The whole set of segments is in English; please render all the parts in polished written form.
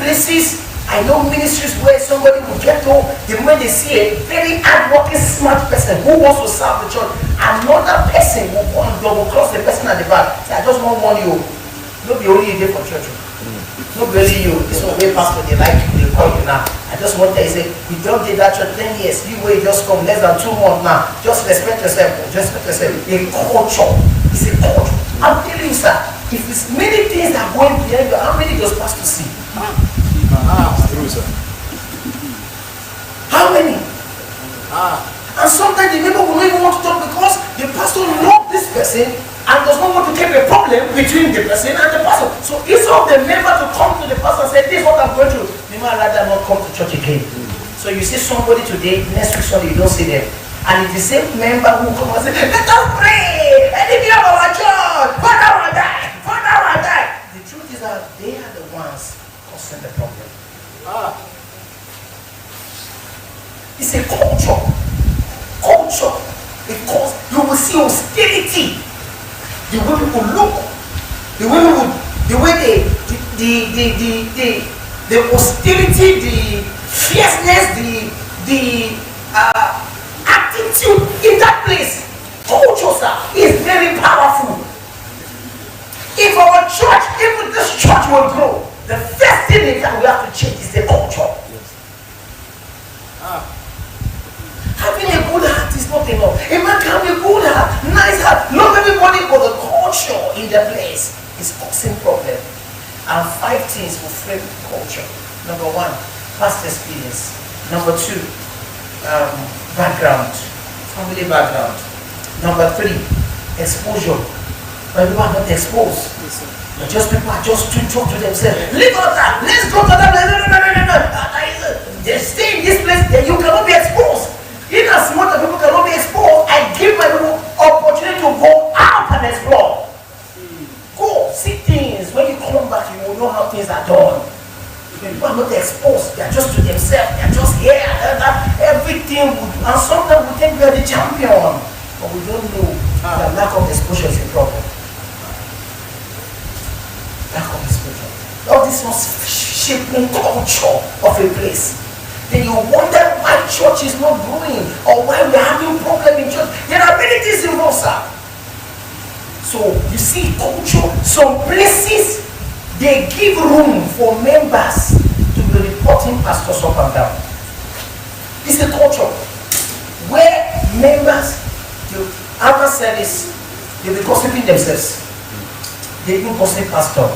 places, I know ministries where somebody will get home, the moment they see a very hard-working, smart person who wants to serve the church, another person will go and double cross the person at the back. Say, I just want money. Not be only you there for church. Not really you. This one way pastor, they like you, they call you now. I just want to say, you don't did that church 10 years, you will just come less than 2 months now. Just respect yourself. Just respect yourself. A culture. It's a culture. I'm telling you, sir, if it's many things that are going behind you, how many does pastor see? True, sir. How many? And sometimes the member will not even want to talk because the pastor loves this person and does not want to keep a problem between the person and the pastor. So instead of the member to come to the pastor and say, this is what I'm going through, the man rather not come to church again. So you see somebody today, next week Sunday you don't see them. And it's the same member who come and say, let us pray, and if you have our church, Father will die, Father will die. The truth is that they are the ones causing the problem. It's a culture. Culture. Because you will see austerity. The way people look. The way people, the way the austerity, the fierceness, the attitude in that place. Culture, sir, is very powerful. If our church, if this church will grow, the first thing that we have to change is the culture. Having a good heart is not enough. A man can have a good heart, nice heart, love everybody, but the culture in the place is causing problem. And 5 things will frame culture. Number 1, past experience. Number 2, background, family background. Number 3, exposure. When people are not exposed, but just people are just to talk to themselves. Leave out that. Let's go to that. No. They stay in this place. Then you cannot be exposed. In as much as people cannot be exposed, I give my people opportunity to go out and explore. Go see things. When you come back, you will know how things are done. When people are not exposed, they are just to themselves. They are just here. Everything. And sometimes we think we are the champion, but we don't know that lack of exposure is a problem. Lack of exposure. All this was shaping culture of a place. Then you wonder why church is not growing or why we are having problem in church. There are many things involved, sir. So you see culture, some places they give room for members to be reporting pastors up and down. It's a culture where members, after service, they'll be gossiping themselves. They even gossip pastor.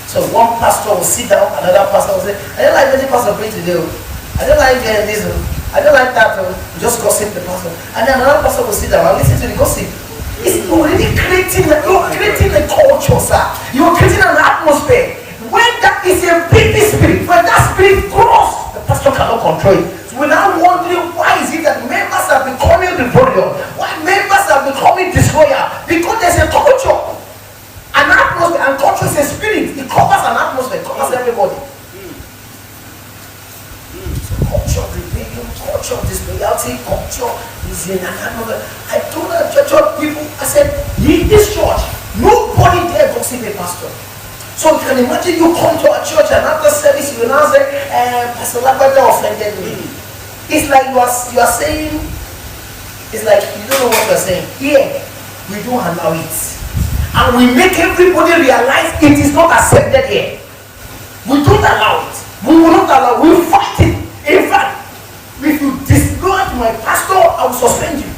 So one pastor will sit down, another pastor will say, I don't like any pastor praying today. I don't like this. I don't like that. Just gossip the pastor. And then another pastor will sit down and listen to the gossip. It's already creating a culture, sir. You're creating an atmosphere. When that is a baby spirit, when that spirit grows, the pastor cannot control it. So we're now wondering why is it that members are becoming rebellion? Why members are becoming destroyer? Because there's a culture. An atmosphere, and culture is a spirit. It covers an atmosphere, it covers everybody. Culture of rebellion, culture of disloyalty, culture is in another. I told the church people, I said, leave this church. Nobody there gossip a pastor. So you can imagine you come to a church and after service you will now say, Pastor Labada offended me. It's like you are saying, it's like you don't know what you're saying. Here, we don't allow it. And we make everybody realize it is not accepted here. We don't allow it. We will not allow it. We fight it. In fact, if you dislodge my pastor, I will suspend you.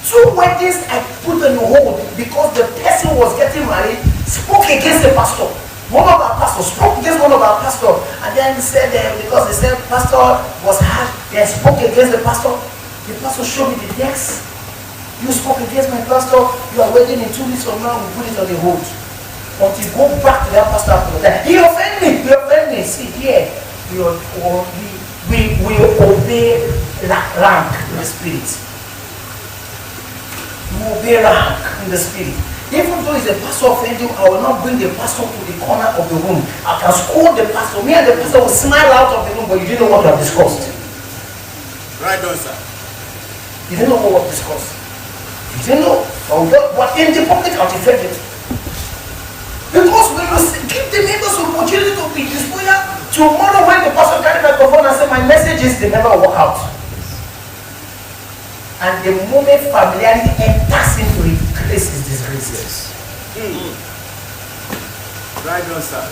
2 weddings I put on hold because the person was getting married, spoke against the pastor. One of our pastors spoke against one of our pastors, and then said because they said pastor was harsh, they spoke against the pastor. The pastor showed me the text. You spoke against my pastor, you are wedding in 2 weeks from now, we put it on the hold. Until you go back to that pastor after that. He offended me, See here. We obey rank in the spirit. We obey rank in the spirit. Even though it's a pastor offending, I will not bring the pastor to the corner of the room. I can scold the pastor. Me and the pastor will smile out of the room, but you didn't know what we have discussed. Right on, sir. You didn't know what we discussed. You didn't know. But in the public, I'll defend it. Because when you give the members opportunity to be disloyal, tomorrow when the pastor carry the microphone and say my message is, they never work out. And the moment familiarity enters into it, grace is disgrace. Right on, sir.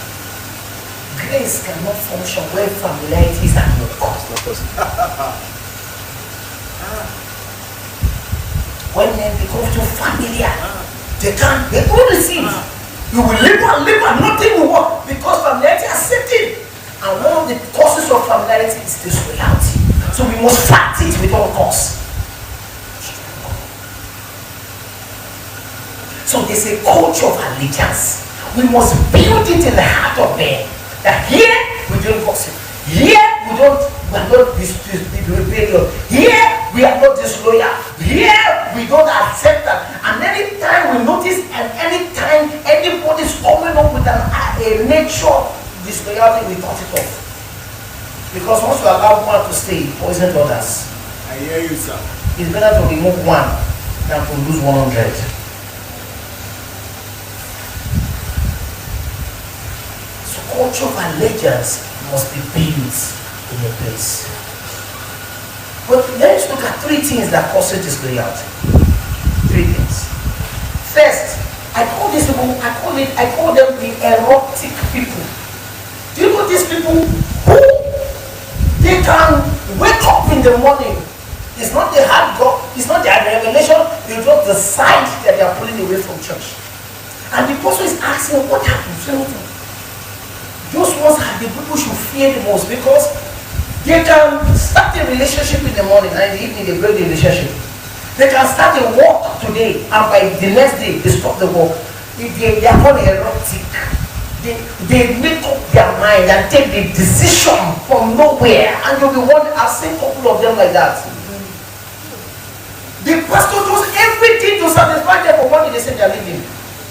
Grace cannot function where familiarity is at no cost. When men become too familiar, they don't receive. You will live and nothing will work because familiarity has set in. And one of the causes of familiarity is disloyalty. So we must fight it with all costs. So there's a culture of allegiance. We must build it in the heart of men. That here we don't gossip. Here we are not rebellious. Here we are not disloyal. Here we don't accept that. And anytime we notice and anytime anybody is coming up with a nature of disloyalty, we cut it off. Because once you allow one to stay, poison others. I hear you, sir. It's better to remove one than to lose 100. Culture of allegiance must be built in a place. But let's look at three things that cause disloyalty. Three things. First, I call them the erotic people. Do you know these people who they can wake up in the morning? It's not the hard God, it's not their revelation, they just decide that they are pulling away from church. And the person is asking, what happened? Those ones are the people should fear the most because they can start a relationship in the morning and in the evening they break the relationship. They can start a walk today and by the next day they stop the walk. They are called erotic. They make up their mind and take the decision from nowhere, and you'll be wondering, I've seen a couple of them like that. The pastor does everything to satisfy them for money they say they are living.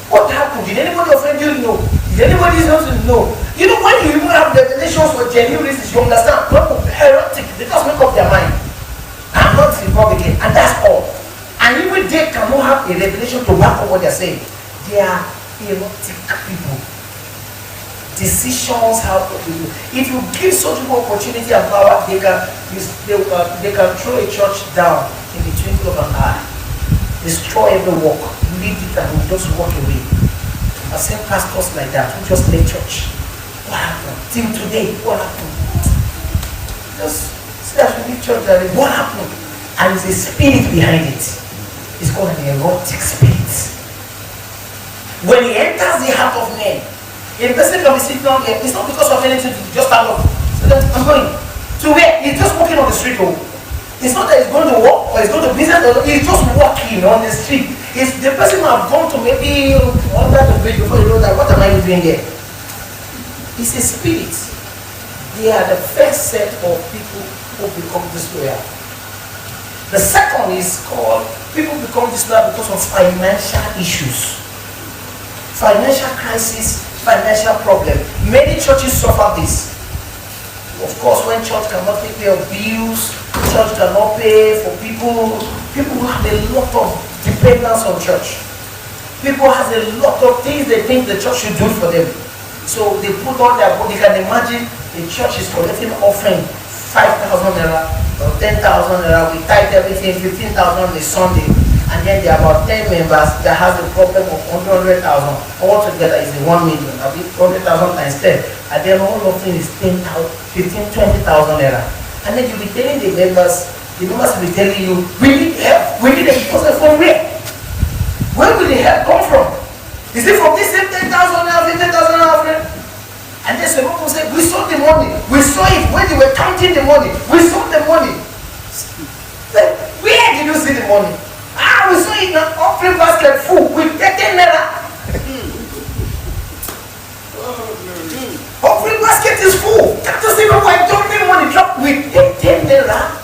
What happened? Did anybody offend you? No. Did anybody else know? You know, when you even have revelations for genuine reasons, you understand. People erotic, they just make up their mind. I'm not involved again, and that's all. And even they cannot have a revelation to back up what they're saying. They are erotic people. Decisions how to do. If you give such people opportunity and power, they can throw a church down in the twinkle of an eye. Destroy every work, leave it and just walk away. I've seen pastors like that who just left church. What happened? Till today, what happened? Just say that we leave church, what happened? And there's a spirit behind it. It's called an erotic spirit. When it enters the heart of men, a person can be sitting down there, it's not because of anything, just stand up. So that I'm going. To where? He's just walking on the street. It's not that he's going to work or he's going to business, or he's just walking on the street. It's the person who have gone to maybe under the bridge before you know that what am I doing here? It's a spirit. They are the first set of people who become disloyal. The second is called people become disloyal because of financial issues. Financial crisis, financial problem. Many churches suffer this. Of course, when church cannot take care of bills, church cannot pay for people who have a lot of dependence on church. People have a lot of things they think the church should do for them. So they put on their body. You can imagine the church is collecting offering 5,000 naira or 10,000 naira. We tithe everything, 15,000 on a Sunday. And then there are about 10 members that have the problem of 100,000. All together is 1 million. 100,000 times 10. And then all of them is 10,000, 15,000, 20,000 naira. And then you'll be telling the members will be telling you, we need help. We need a person from where? Where will the help come from? Is it from this same 10,000 naira, 15,000 naira? And then some people say, we saw the money. We saw it when they were counting the money. We saw the money. Like, where did you see the money? We saw it in an offering basket full with 10 naira. Offering basket is full. Can't you see why don't make money drop with 10 naira?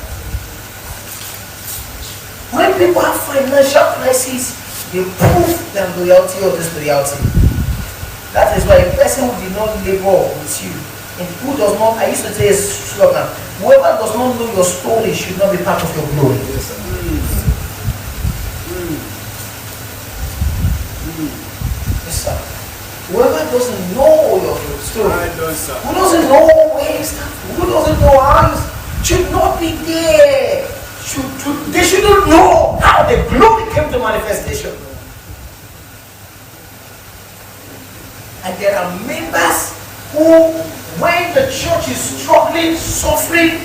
When people have financial crises, they prove their loyalty or disloyalty. That is why a person who did not labor with you, and who does not, I used to say a slogan, whoever does not know your story should not be part of your glory. Yes, sir. Whoever doesn't know your story, Right on, sir. who doesn't know where you start, who doesn't know how you should not be there. They shouldn't know how the glory came to manifestation. And there are members who, when the church is struggling, suffering,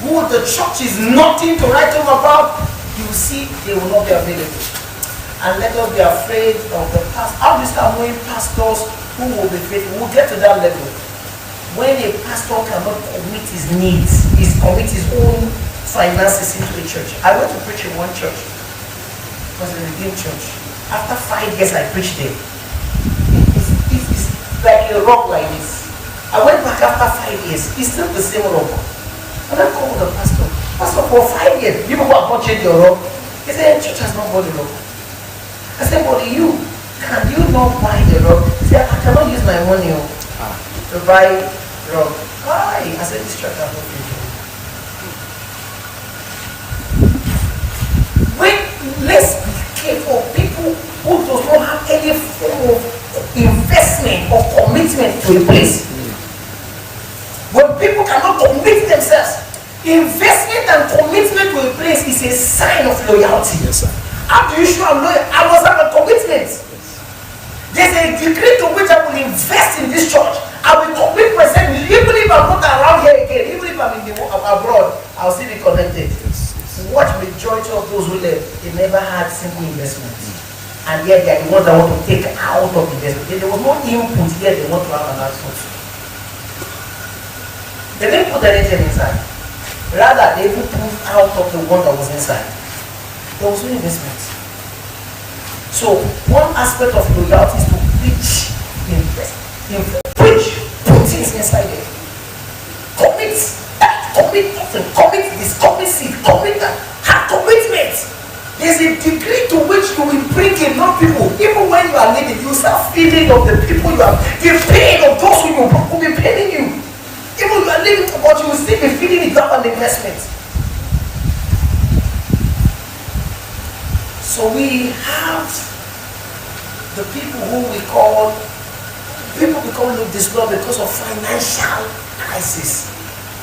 who the church is nothing to write home about, you see they will not be available. And let us be afraid of the past. How do you start knowing pastors who will be faithful? We'll get to that level. When a pastor cannot commit his needs, commit his own finances into a church. I went to preach in one church. It was a redeemed church. After 5 years I preached there. It's like a rock like this. I went back after 5 years. It's still the same rock. And I called the pastor. Pastor, for 5 years, you people have not changed your rock. He said, church has not bought the rock. I said, but can you not buy the rock? He said, I cannot use my money to buy rock. Why? I said, this church has not been built. Let's be careful of people who do not have any form of investment or commitment to a place. When people cannot commit themselves, investment and commitment to a place is a sign of loyalty. Yes, sir. How do you show I'm loyal? I must have a commitment. There's a degree to which I will invest in this church. I will commit myself, even if I'm not around here again, even if I'm abroad, I'll still be connected. What majority of those who left, they never had simple investments. And yet they are the ones that want to take out of investment. There was no input, yet they want to have an output. They didn't put anything inside. Rather, they even pulled out of the one that was inside. There was no investment. So, one aspect of loyalty is to preach, invest. Preach, put things inside there. Commit nothing, commit this, commit seed, commit that. Have commitment. There's a degree to which you will bring enough people. Even when you are leaving, you start feeling of the people you have, the pain of those who will be paying you. Even if you are leaving, but you will still be feeling it up an investment. So we have the people who we call, people become disloyal because of financial crisis.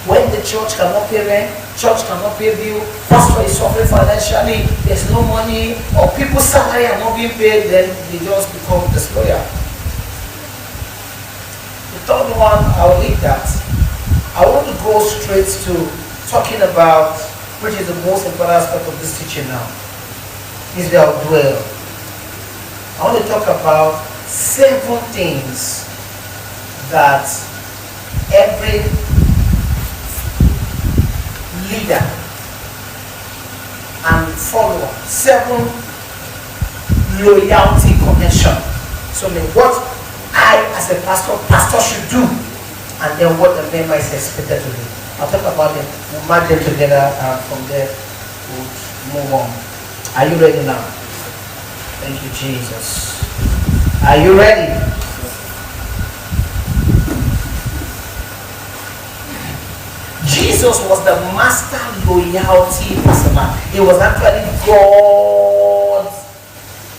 When the church cannot pay rent, church cannot pay bill, pastor is suffering financially, there's no money, or people's salary are not being paid, then they just become disloyal. The third one, I'll leave that. I want to go straight to talking about, which is the most important aspect of this teaching now, is the dwell. I want to talk about 7 things that every leader and follower, 7 loyalty connection. So what I as a pastor should do, and then what the member is expected to do. I'll talk about them, we'll match them together, and from there we'll move on. Are you ready now? Thank you, Jesus. Are you ready? Jesus was the master loyalty person. He was actually God.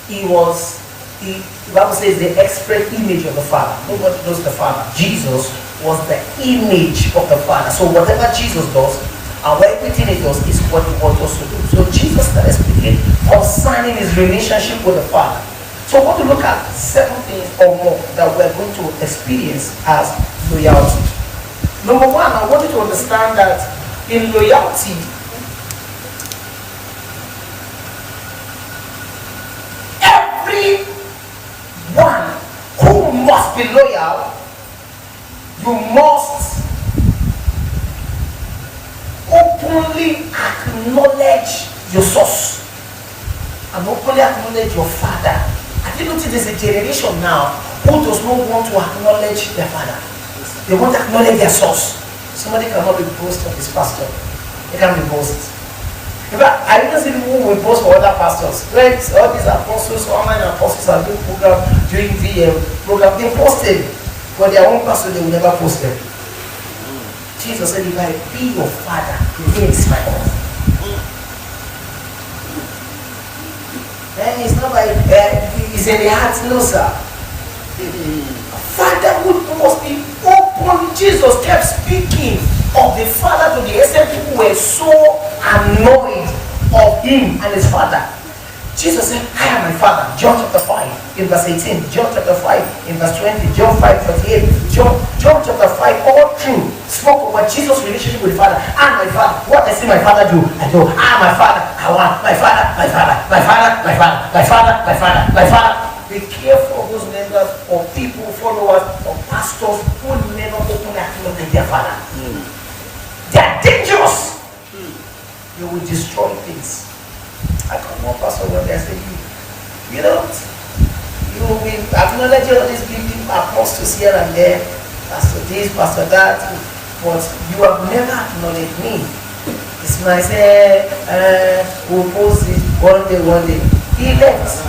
The Bible says the express image of the Father. Nobody knows the Father. Jesus was the image of the Father. So whatever Jesus does, and everything he does is what he wants us to do. So Jesus started speaking concerning his relationship with the Father. So I want to look at 7 things or more that we're going to experience as loyalty. Number 1, I want you to understand that in loyalty, everyone who must be loyal, you must openly acknowledge your source and openly acknowledge your father. I think there's a generation now who does not want to acknowledge their father. They want to acknowledge their source. Somebody cannot be boast of his pastor. They can't be boast. In fact, I don't see people who will boast for other pastors. Like all these apostles, online apostles are doing program, doing VM program. They posted, but their own pastor they will never post them. Jesus said, if I be your father, he is my own. Then it's not like it's in the heart, no sir. Fatherhood must be open. Jesus kept speaking of the Father to the extent people were so annoyed of him and his Father. Jesus said, I am my Father. John chapter 5 in verse 18. John chapter 5 in verse 20. John 5:38. John chapter 5 all through spoke about Jesus' relationship with the Father. I am my Father. What I see my Father do, I do. I am my Father. I want my Father, my Father, my Father, my Father, my Father, my Father, my Father. Be careful of those members or people, followers, or pastors who never open their mouth with their Father. They are dangerous. You will destroy things. I come on, Pastor, when they say you know, you will be acknowledging all these people, apostles here and there, Pastor this, Pastor that, but you have never acknowledged me. It's nice, we'll post it one day. He left.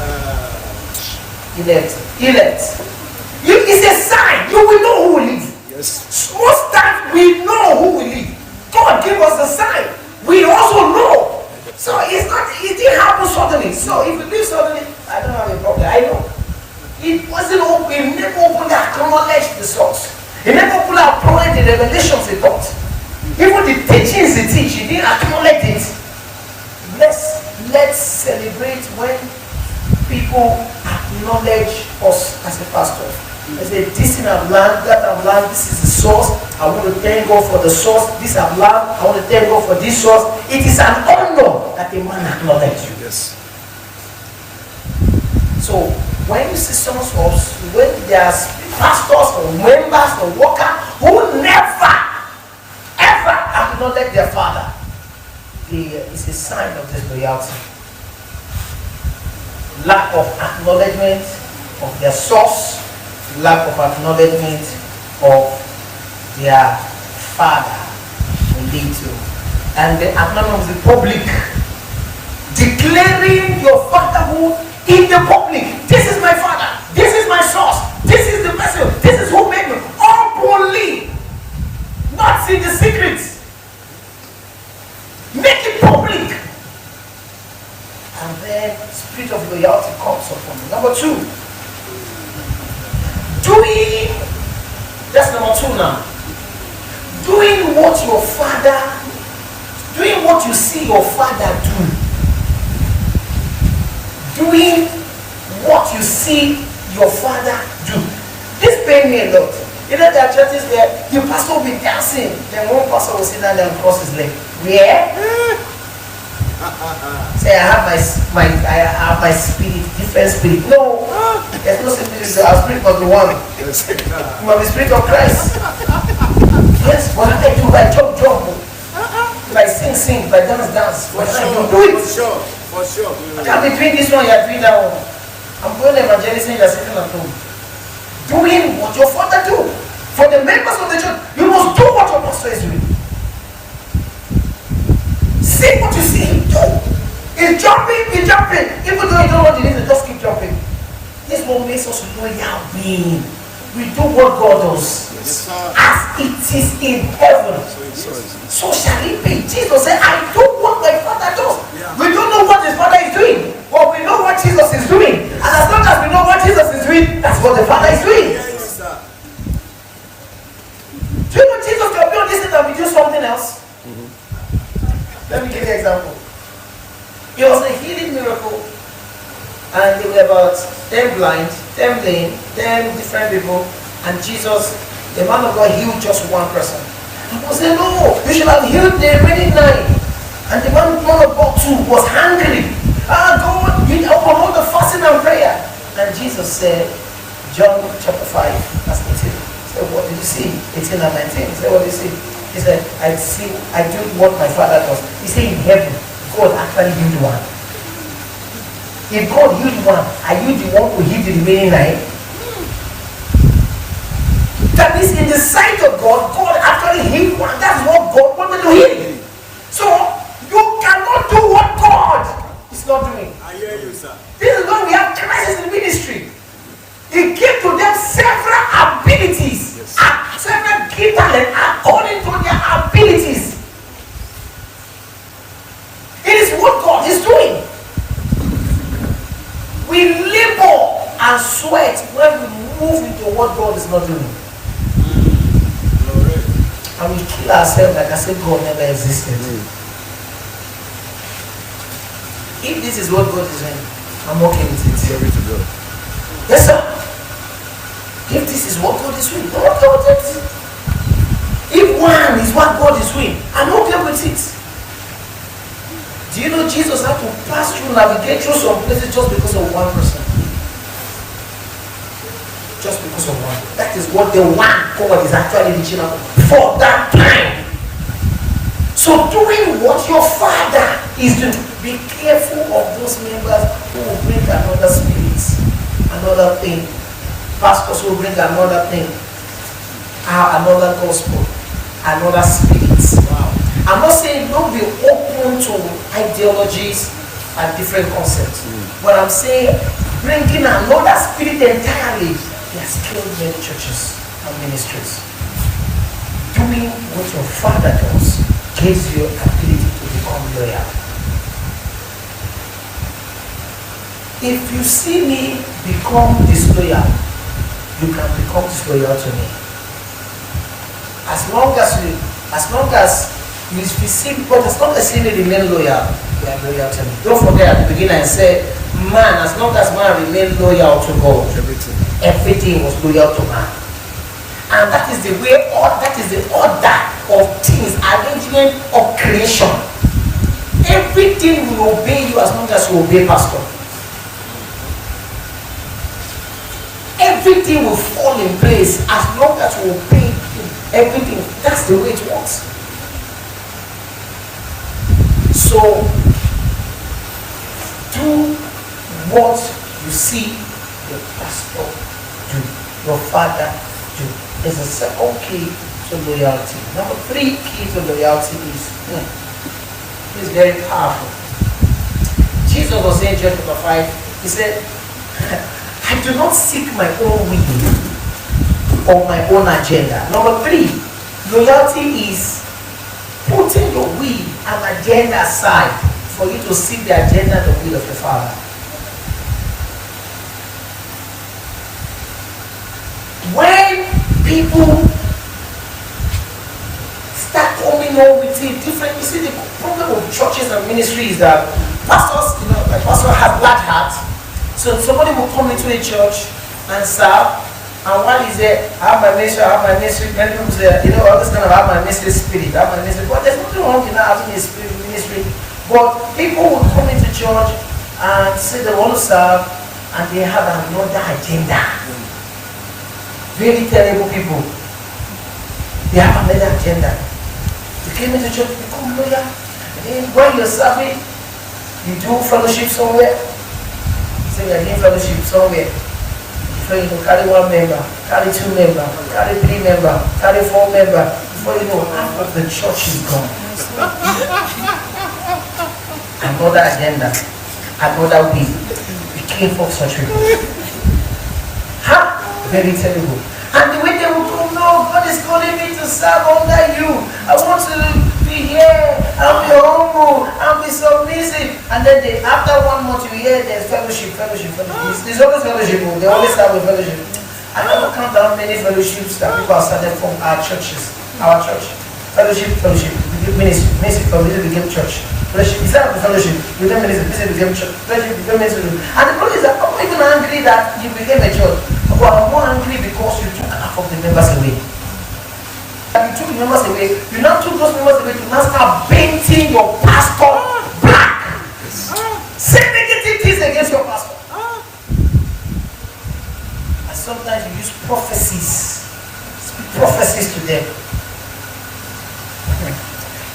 It's a sign. You will know who will leave. Yes. Most times we know who will leave. God gave us the sign. We also know. So it didn't happen suddenly. So if you leave suddenly, I don't have a problem. I know. It wasn't open. He never opened to acknowledge the source. He never opened to acknowledge the revelations he taught. Even the teachings he teach, he didn't acknowledge it. Let's celebrate when people acknowledge us as a pastor. I say, this thing I've learned, that I've learned, this is the source. I want to thank God for the source. This I've learned, I want to thank God for this source. It is an honor that a man acknowledges you. Yes. So when you see someone else, when there's pastors or members or workers who never ever acknowledge their Father, it's a sign of disloyalty. Lack of acknowledgement of their source, lack of acknowledgement of their Father will lead to. And the acknowledgement of the public, declaring your fatherhood in the public. This is my Father, this is my source, this is the person, this is who made me. Openly, not in the secret. Make it public. And then spirit of loyalty comes upon you. Number 2, that's number 2 now. Doing what you see your father do. Doing what you see your father do. This pain me a lot. You know, there are churches where the pastor will be dancing, then one pastor will sit down and cross his leg. Where? Say, I have my spirit, different spirit. No, there's no spirit. Our spirit must be one. It must be the spirit of Christ. Yes, what I do, I jump. If I sing, if I dance. What I do it. For sure. I can't be doing this one, you're doing that one. I'm going evangelism, you're sitting at home. Doing what your father do. For the members of the church, you must do what your pastor is doing. See what you see him do. He's jumping. Even though you don't know the reason, just keep jumping. This one makes us loyal being. We do what God does. Yes, as it is in heaven. So shall it be. Jesus said, I do what my Father does. Yeah. We don't know what his Father is doing, but we know what Jesus is doing. And as long as we know what Jesus is doing, that's what the Father is doing. Yes, sir. Do you know Jesus can be on this thing and we do something else? Let me give you an example. It was a healing miracle, and there were about 10 blind, 10 lame, 10 different people, and Jesus, the man of God, healed just one person. People said, no, you should have healed the remaining 9. And the man of God too was hungry. God, you promote the fasting and prayer. And Jesus said, John chapter 5, verse 18. He said, what did you see? 18 and 19. He said, what did you see? He said, I do what my Father does. He said, in heaven, God actually healed one. If God healed one, are you the one who healed the remaining 9? That means in the sight of God, God actually healed one. That's what God wanted to heal. So, you cannot do what God is not doing. I hear you, sir. This is why we have crisis in ministry. He gave to them several abilities, several gifts according to their abilities. It is what God is doing. We labor and sweat when we move into what God is not doing. And we kill ourselves like I said God never existed. If this is what God is doing, I'm okay with it. Glory to God. Yes, sir. If this is what God is doing, I'm okay with it. If one is what God is doing, I'm okay with it. Do you know Jesus had to pass through, navigate through some places just because of one person? Just because of one. That is what the one God is actually reaching out for that time. So doing what your Father is doing, be careful of those members who will bring another spirit, another thing. Pastors will bring another thing, another gospel, another spirit. Wow. I'm not saying don't be open to ideologies and different concepts, but I'm saying bringing another spirit entirely. He has killed many churches and ministries. Doing what your Father does gives you ability to become loyal. If you see me become disloyal, you can become disloyal to me. As long as you see, but as long as you remain loyal, you are loyal to me. Don't forget at the beginning I said, man, as long as man remain loyal to God, everything was loyal to man. And that is the way, that is the order of things, arrangement of creation. Everything will obey you as long as you obey pastor. Everything will fall in place as long as you obey him. Everything. That's the way it works. So, do what you see your pastor do, your father do. There's a second key to loyalty. Number 3 key to loyalty is very powerful. Jesus was saying in John chapter 5, he said, I do not seek my own will or my own agenda. Number 3, loyalty is putting your will and agenda aside for you to seek the agenda and the will of the Father. When people start coming on with it different, you see the problem of churches and ministries that pastors, like pastor has large heart. So somebody will come into a church and serve, and while he's there, I have my ministry, many people say, all this kind of have my ministry spirit, but there's nothing wrong in having a spirit ministry. But people will come into church and say they want to serve, and they have another agenda. Very terrible people. They have another agenda. You came into church, you become loyal, and then when you're serving, you do fellowship somewhere. So you're doing fellowship somewhere. So you can carry 1 member, carry 2 members, carry 3 members, carry 4 members. Before you know, half of the church is gone. Another agenda, another way. We came for such people. Very terrible. And the way they will go, no, God is calling me to serve under you. I want to be here, I'll be humble, I'll be submissive. And then after 1 month you hear there's fellowship. There's always fellowship, they always have a fellowship. I never count how many fellowships that people have started from our churches, our church. Fellowship, ministry, fellowship became church. Fellowship, instead of fellowship, became ministry became church. Fellowship became ministry. And the problem is that I'm not even angry that you became a church, but I'm more angry because you took half of the members away. And you took the members away, you now took those members away to now start painting your pastor black. Say negative things against your pastor. And sometimes you use prophecies, speak prophecies to them.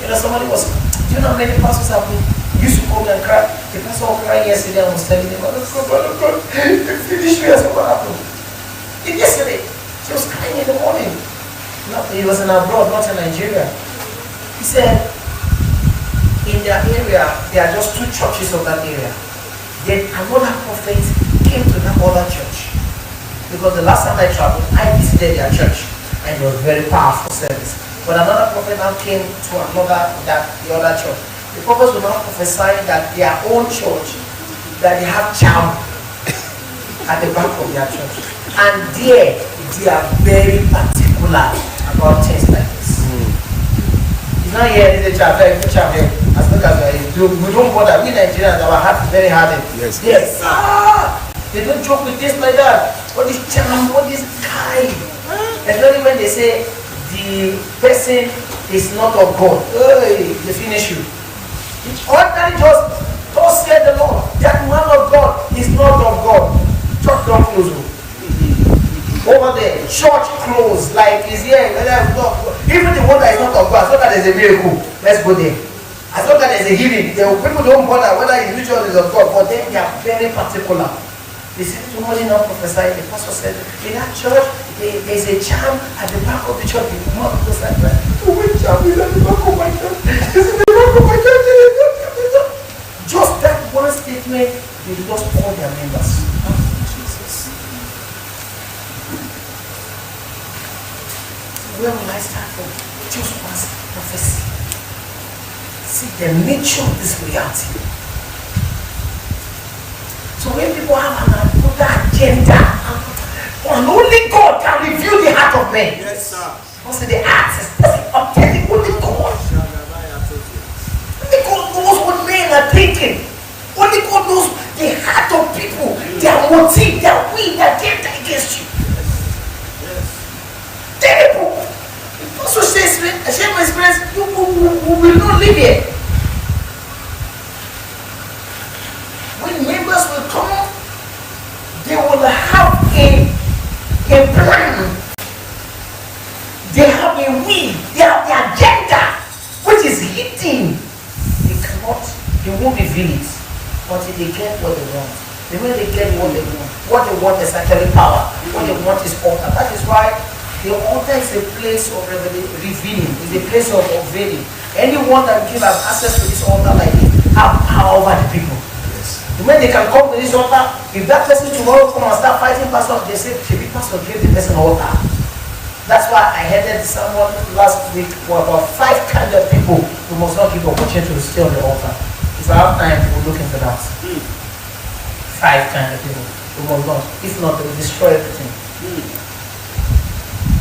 Somebody was, do you know how many pastors have been used to come and cry? The pastor was crying yesterday and was telling him, God, finish me, what happened? Yesterday, she was crying in the morning. He was in abroad, not in Nigeria. He said, in their area, there are just 2 churches of that area. Then another prophet came to that other church. Because the last time I traveled, I visited their church. And it was a very powerful service. But another prophet now came to the other church. The prophets were now prophesying that their own church, that they have charm at the back of their church. And there, they are very particular about things like this. It's not here, it's a chapter, as long as we don't bother. We Nigerians, our heart is very hardened. Yes. Yes. They don't joke with this like that. What is charm? What is kind? Especially when they say the person is not of God. Hey, they finish you. It's ordinary just say the Lord. That man of God is not of God. Church don't close. Over there, church closed. Like is here. Even the one that is not of God, as long as there's a miracle, let's go there. As long as there's a healing, people don't bother whether his ritual is of God, but then they are very particular. They said somebody not prophesy. The pastor said in that church there's a charm at the back of the church. The woman was like, "Oh, my charm is at the back of my church. It's at the back of my church." Just that one statement, they lost all their members. Jesus. Where will I start from? Just one prophecy. See the nature of this reality. So when people have an agenda, and only God can reveal the heart of men. Yes, sir. What's the heart? I'm telling you, only God. Only God knows what men are thinking. Only God knows the heart of people, their motive, their will, their agenda against you. Yes. Terrible. It also says, I share my experience, you will not live here. When members will come, they will have a plan. They have a will. They have the agenda, which is hidden. They won't reveal it until they get what they want. The way they get what they want is actually power. What they want is altar. That is why the altar is a place of revealing. It's a place of unveiling. Anyone that gives us access to this altar like this have power over the people. When they can come to this altar, if that person tomorrow come and start fighting pastor, they say, "Should pastor give the person altar?" That's why I headed someone last week for about 5 kinds of people who must not give opportunity to stay on the altar. If I have time, we'll look into that. 5 kinds of people who must not. If not, they will destroy everything.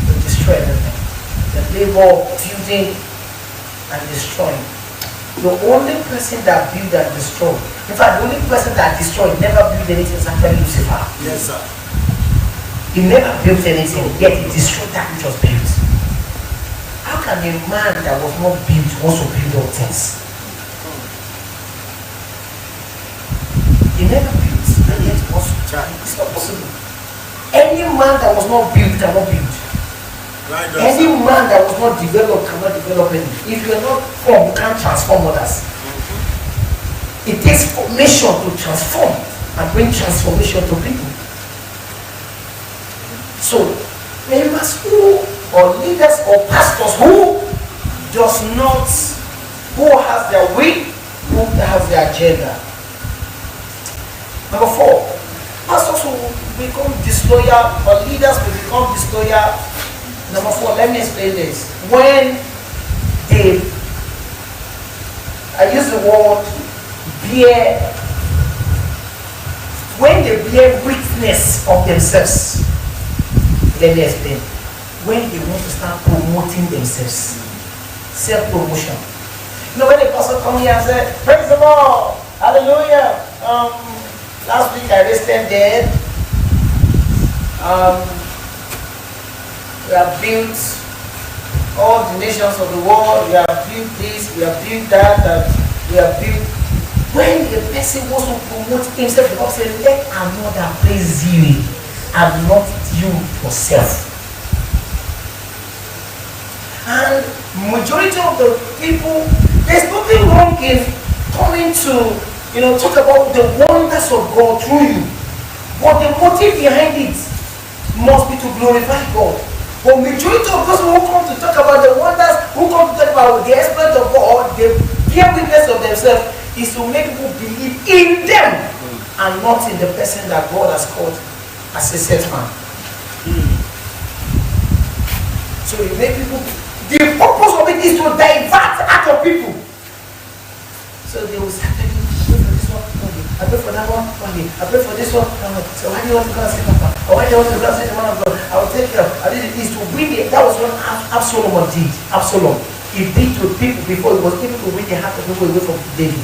They will destroy everything. The labor of building and destroying. The only person that built and destroyed, in fact, the only person that destroyed, never built anything is actually Lucifer. Yes, sir. He never built anything, yet he destroyed that which was built. How can a man that was not built also build all things? He never built, and yet also. It's not possible. Any man that was not built cannot build. Right, Any man that was not developed cannot develop anything. If you are not formed, you can't transform others. It takes formation to transform and bring transformation to people. So, members who, or leaders or pastors who does not, who has their way, who has their agenda. Number 4, pastors who become disloyal, or leaders will become disloyal. Number 4, let me explain this. When they, I use the word bear, when they bear witness of themselves. Let me explain. When they want to start promoting themselves, self-promotion. You know, when the pastor come here and say, "Praise the Lord, hallelujah. Last week I raised 10 dead. We have built all the nations of the world. We have built this. We have built that. We have built." When the person wants to promote himself, the Bible says, "Let another praise you, and not you yourself." And majority of the people, there's nothing wrong in coming to, talk about the wonders of God through you. But the motive behind it must be to glorify God. But majority of those who come to talk about the wonders, who come to talk about the exploit of God, the bear witness of themselves, is to make people believe in them and not in the person that God has called as a set man. So you make people, the purpose of it is to divert out of people. So they will start telling you, "I pray for this one, I pray for that one, I pray for this one." So why do you want to go and say, "Papa? Or why when they want to say the man of God, I will take care of. I did it is to win it. That was what Absalom did. Absalom. He did to people before he was able to win the heart of people away from David.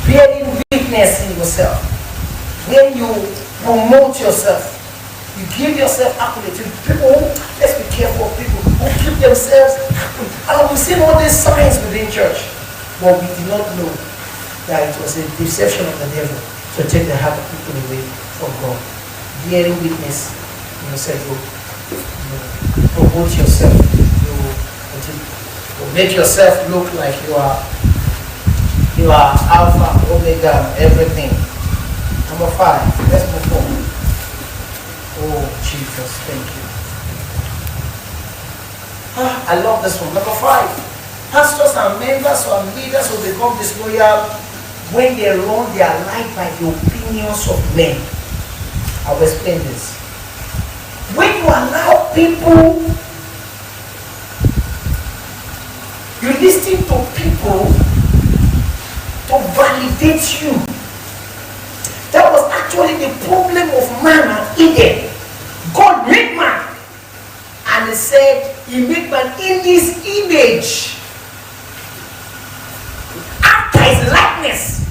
Bearing witness in yourself. When you promote yourself, you give yourself accolades to people who, let's be careful of people who keep themselves happy. And we've seen all these signs within church, but we did not know that it was a deception of the devil to take the heart of people away from God. Bearing witness in yourself, you promote yourself, you make yourself look like you are Alpha, Omega, everything. Number 5, let's move on. Oh, Jesus, thank you. I love this one. Number 5, pastors and members or leaders will become disloyal when they run their life by the opinions of men. I'll explain this. When you allow people, you listen to people to validate you. That was actually the problem of man at Eden. God made man, and he said he made man in his image, after his likeness.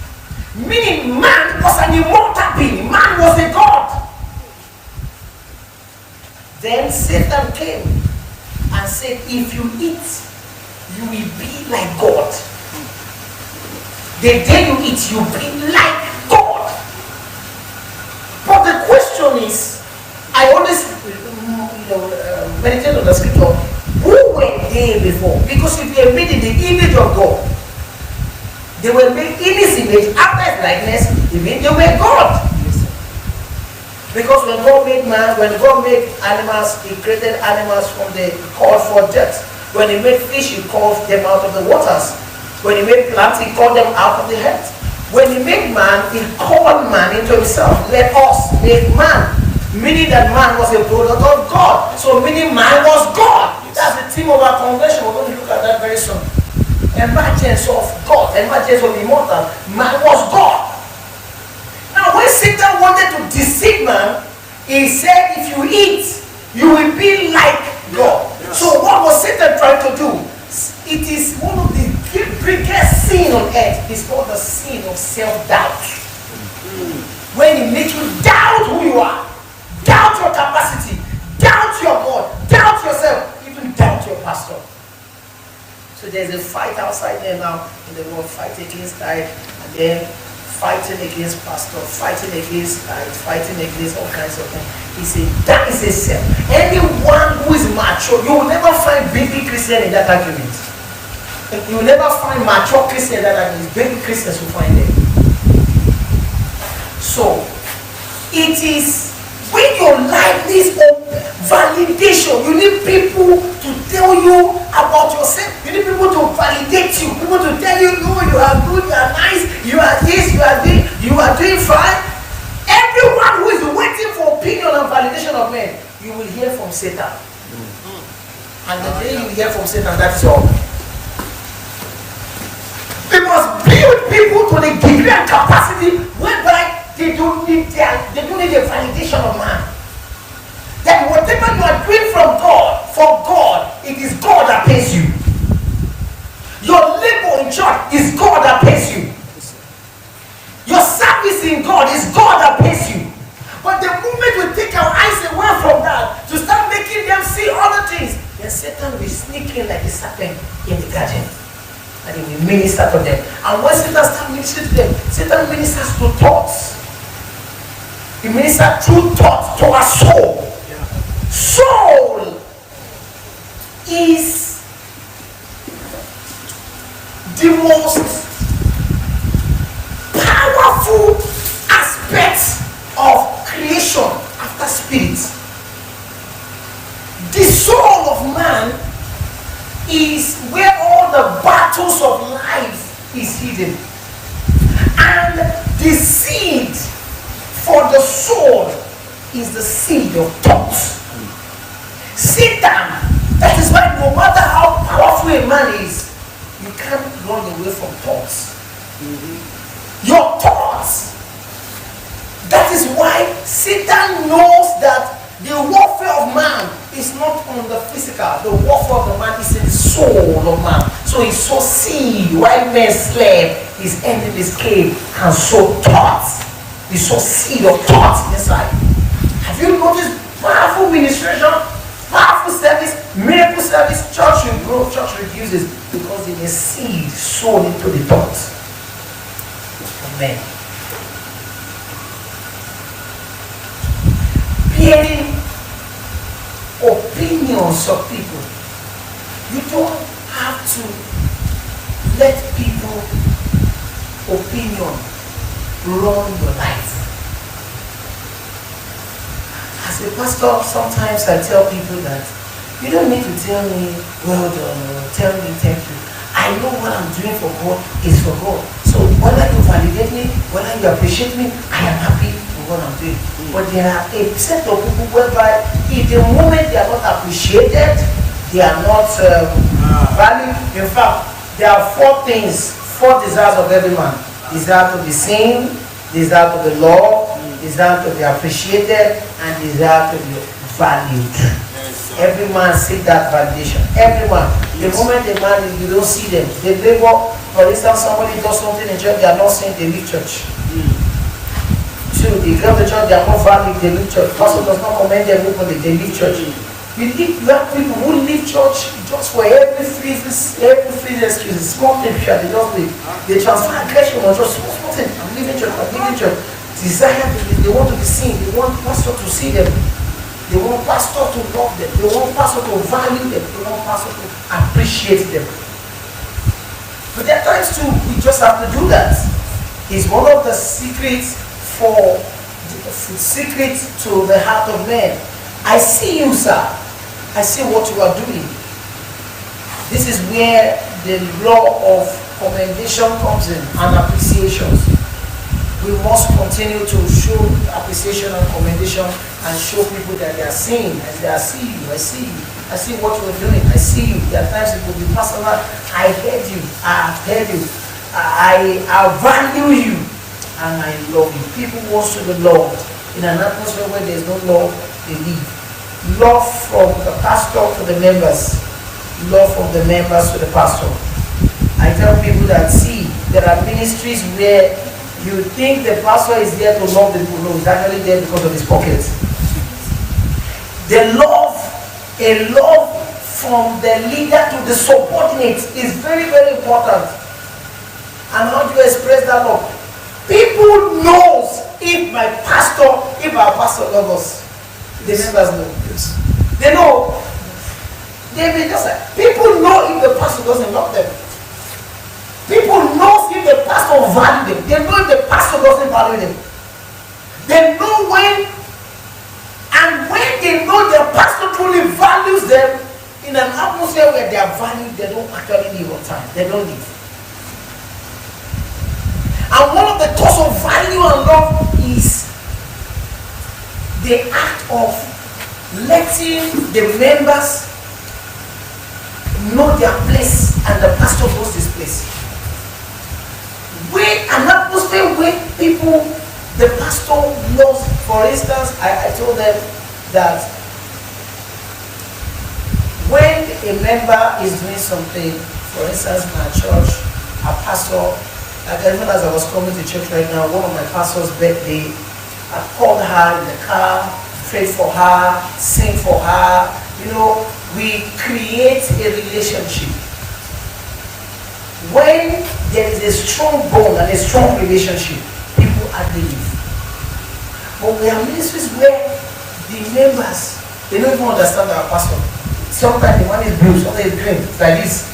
Meaning man was an immortal being. Man was a god. Then Satan came and said, if you eat, you will be like God. The day you eat, you will be like God. But the question is, I always meditate on the scripture. Who were they before? Because if they were made in the image of God, they were made in his image, after his likeness, even they were God. Because when God made man, when God made animals, he created animals from the called for death. When he made fish, he called them out of the waters. When he made plants, he called them out of the earth. When he made man, he called man into himself. Let us make man. Meaning that man was a product of God. So meaning man was God. That's the theme of our congregation. We're going to look at that very soon. Emergence of God, emergence of immortal. Man was God. Now when Satan wanted to deceive man, he said if you eat, you will be like God. Yes. So what was Satan trying to do? It is one of the biggest sin on earth. It's called the sin of self-doubt. When he makes you doubt who you are, doubt your capacity, doubt your God, doubt yourself, even doubt your pastor. So there's a fight outside there now in the world, fight against life, and then fighting against pastor, fighting against life, fighting against all kinds of things. He said that is a self. Anyone who is mature, you will never find baby Christian in that argument. You will never find mature Christian in that argument. Baby Christians will find them. So it is when your life needs validation, you need people to tell you about yourself. You need people to validate you. People to tell you, no, you are good, you are nice, you are this, you are doing fine. Everyone who is waiting for opinion and validation of men, you will hear from Satan. And the day you hear from Satan, that's all. We must build people to the degree and capacity whereby they don't need the validation of man. That whatever you are doing from God, for God, it is God that pays you. Your labor in church is God that pays you. Your service in God is God that pays you. But the moment we take our eyes away from that, to start making them see other things, then Satan will sneak in like a serpent in the garden. And he will minister to them. And when Satan starts ministering to them, Satan ministers to thoughts. He ministers through thoughts to our soul. Soul is the most powerful aspect of creation after spirit. The soul of man is where all the battles of life is hidden. And the seed for the soul is the seed of thoughts. Satan, that is why no matter how powerful a man is, you can't run away from thoughts. Your thoughts. That is why Satan knows soul of man. So he sowed seed while men slept. His enemies came and sowed thoughts. He sowed seed of thoughts inside. Have you noticed powerful ministration, powerful service, miracle service? Church will grow, church reduces because it is seed sown into the thoughts of men. Hearing opinions of people. You don't have to let people opinion run your life. As a pastor, sometimes I tell people that you don't need to tell me well done or tell me thank you. I know what I'm doing for God is for God. So whether you validate me, whether you appreciate me, I am happy with what I'm doing. But there are a set of people whereby if the moment they are not appreciated, they are not valued. In fact, there are four desires of every man. Desire to be seen, desire to be loved, desire to be appreciated, and desire to be valued. Every man seeks that validation. Every man. The moment the man is, you don't see them. They labor, for instance, somebody does something in church, they are not saying they leave church. Two, they come to church, they are not valued, they leave church. Pastor does not commend them openly, they leave church. You have people who leave church just for every free excuses, small thing, they just leave. They transfer aggression on just small thing. I'm leaving church. Desire, they want to be seen, they want pastor to see them. They want pastor to love them. They want pastor to value them. They want pastor to appreciate them. But there are times too, we just have to do that. It's one of the secrets to the heart of man. I see you, sir. I see what you are doing. This is where the law of commendation comes in and appreciations. We must continue to show appreciation and commendation and show people that they are seeing. And they are seeing you, I see you. I see what you are doing. I see you. There are times it will be personal. I heard you. I have heard you. I value you. And I love you. People want to be loved. In an atmosphere where there is no love, they leave. Love from the pastor to the members. Love from the members to the pastor. I tell people that, see, there are ministries where you think the pastor is there to love the people. No, he's actually there because of his pockets. A love from the leader to the subordinate is very, very important. And how do you express that love? People knows if our pastor loves us. The members know. Yes. They know. They may just say, people know if the pastor doesn't love them. People know if the pastor values them. They know if the pastor doesn't value them. They know when, and when they know their pastor truly values them, in an atmosphere where they are valued, they don't actually leave on time. They don't leave. And one of the cause of value and love is the act of letting the members know their place and the pastor knows his place. When an atmosphere where people, the pastor knows, for instance, I told them that when a member is doing something, for instance, in our church, a pastor, like even as I was coming to church right now, one of my pastor's birthday, I called her in the car, prayed for her, sing for her. You know, we create a relationship. When there is a strong bond and a strong relationship, people are leave. But we have ministries where the members, they don't even understand our pastor. Sometimes the one is blue, sometimes it's green. It's like this.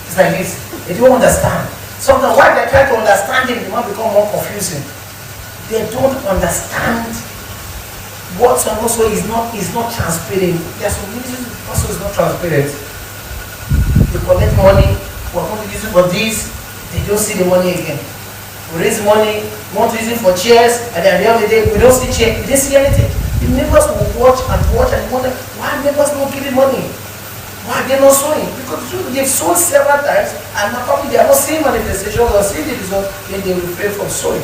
It's like this. They don't understand. Sometimes while they try to understand him, the one becomes more confusing. They don't understand what some also is not transparent. There are some ministries also is not transparent. They collect money, we're going to use it for this, they don't see the money again. We raise money, we want to use it for chairs, and then at the end of the day, we don't see chairs, we didn't see anything. The members will watch and wonder, why are members not giving money? Why are they not sowing? Because they've sown several times, and probably they are not seeing manifestations or seeing the result, then they refrain from sowing.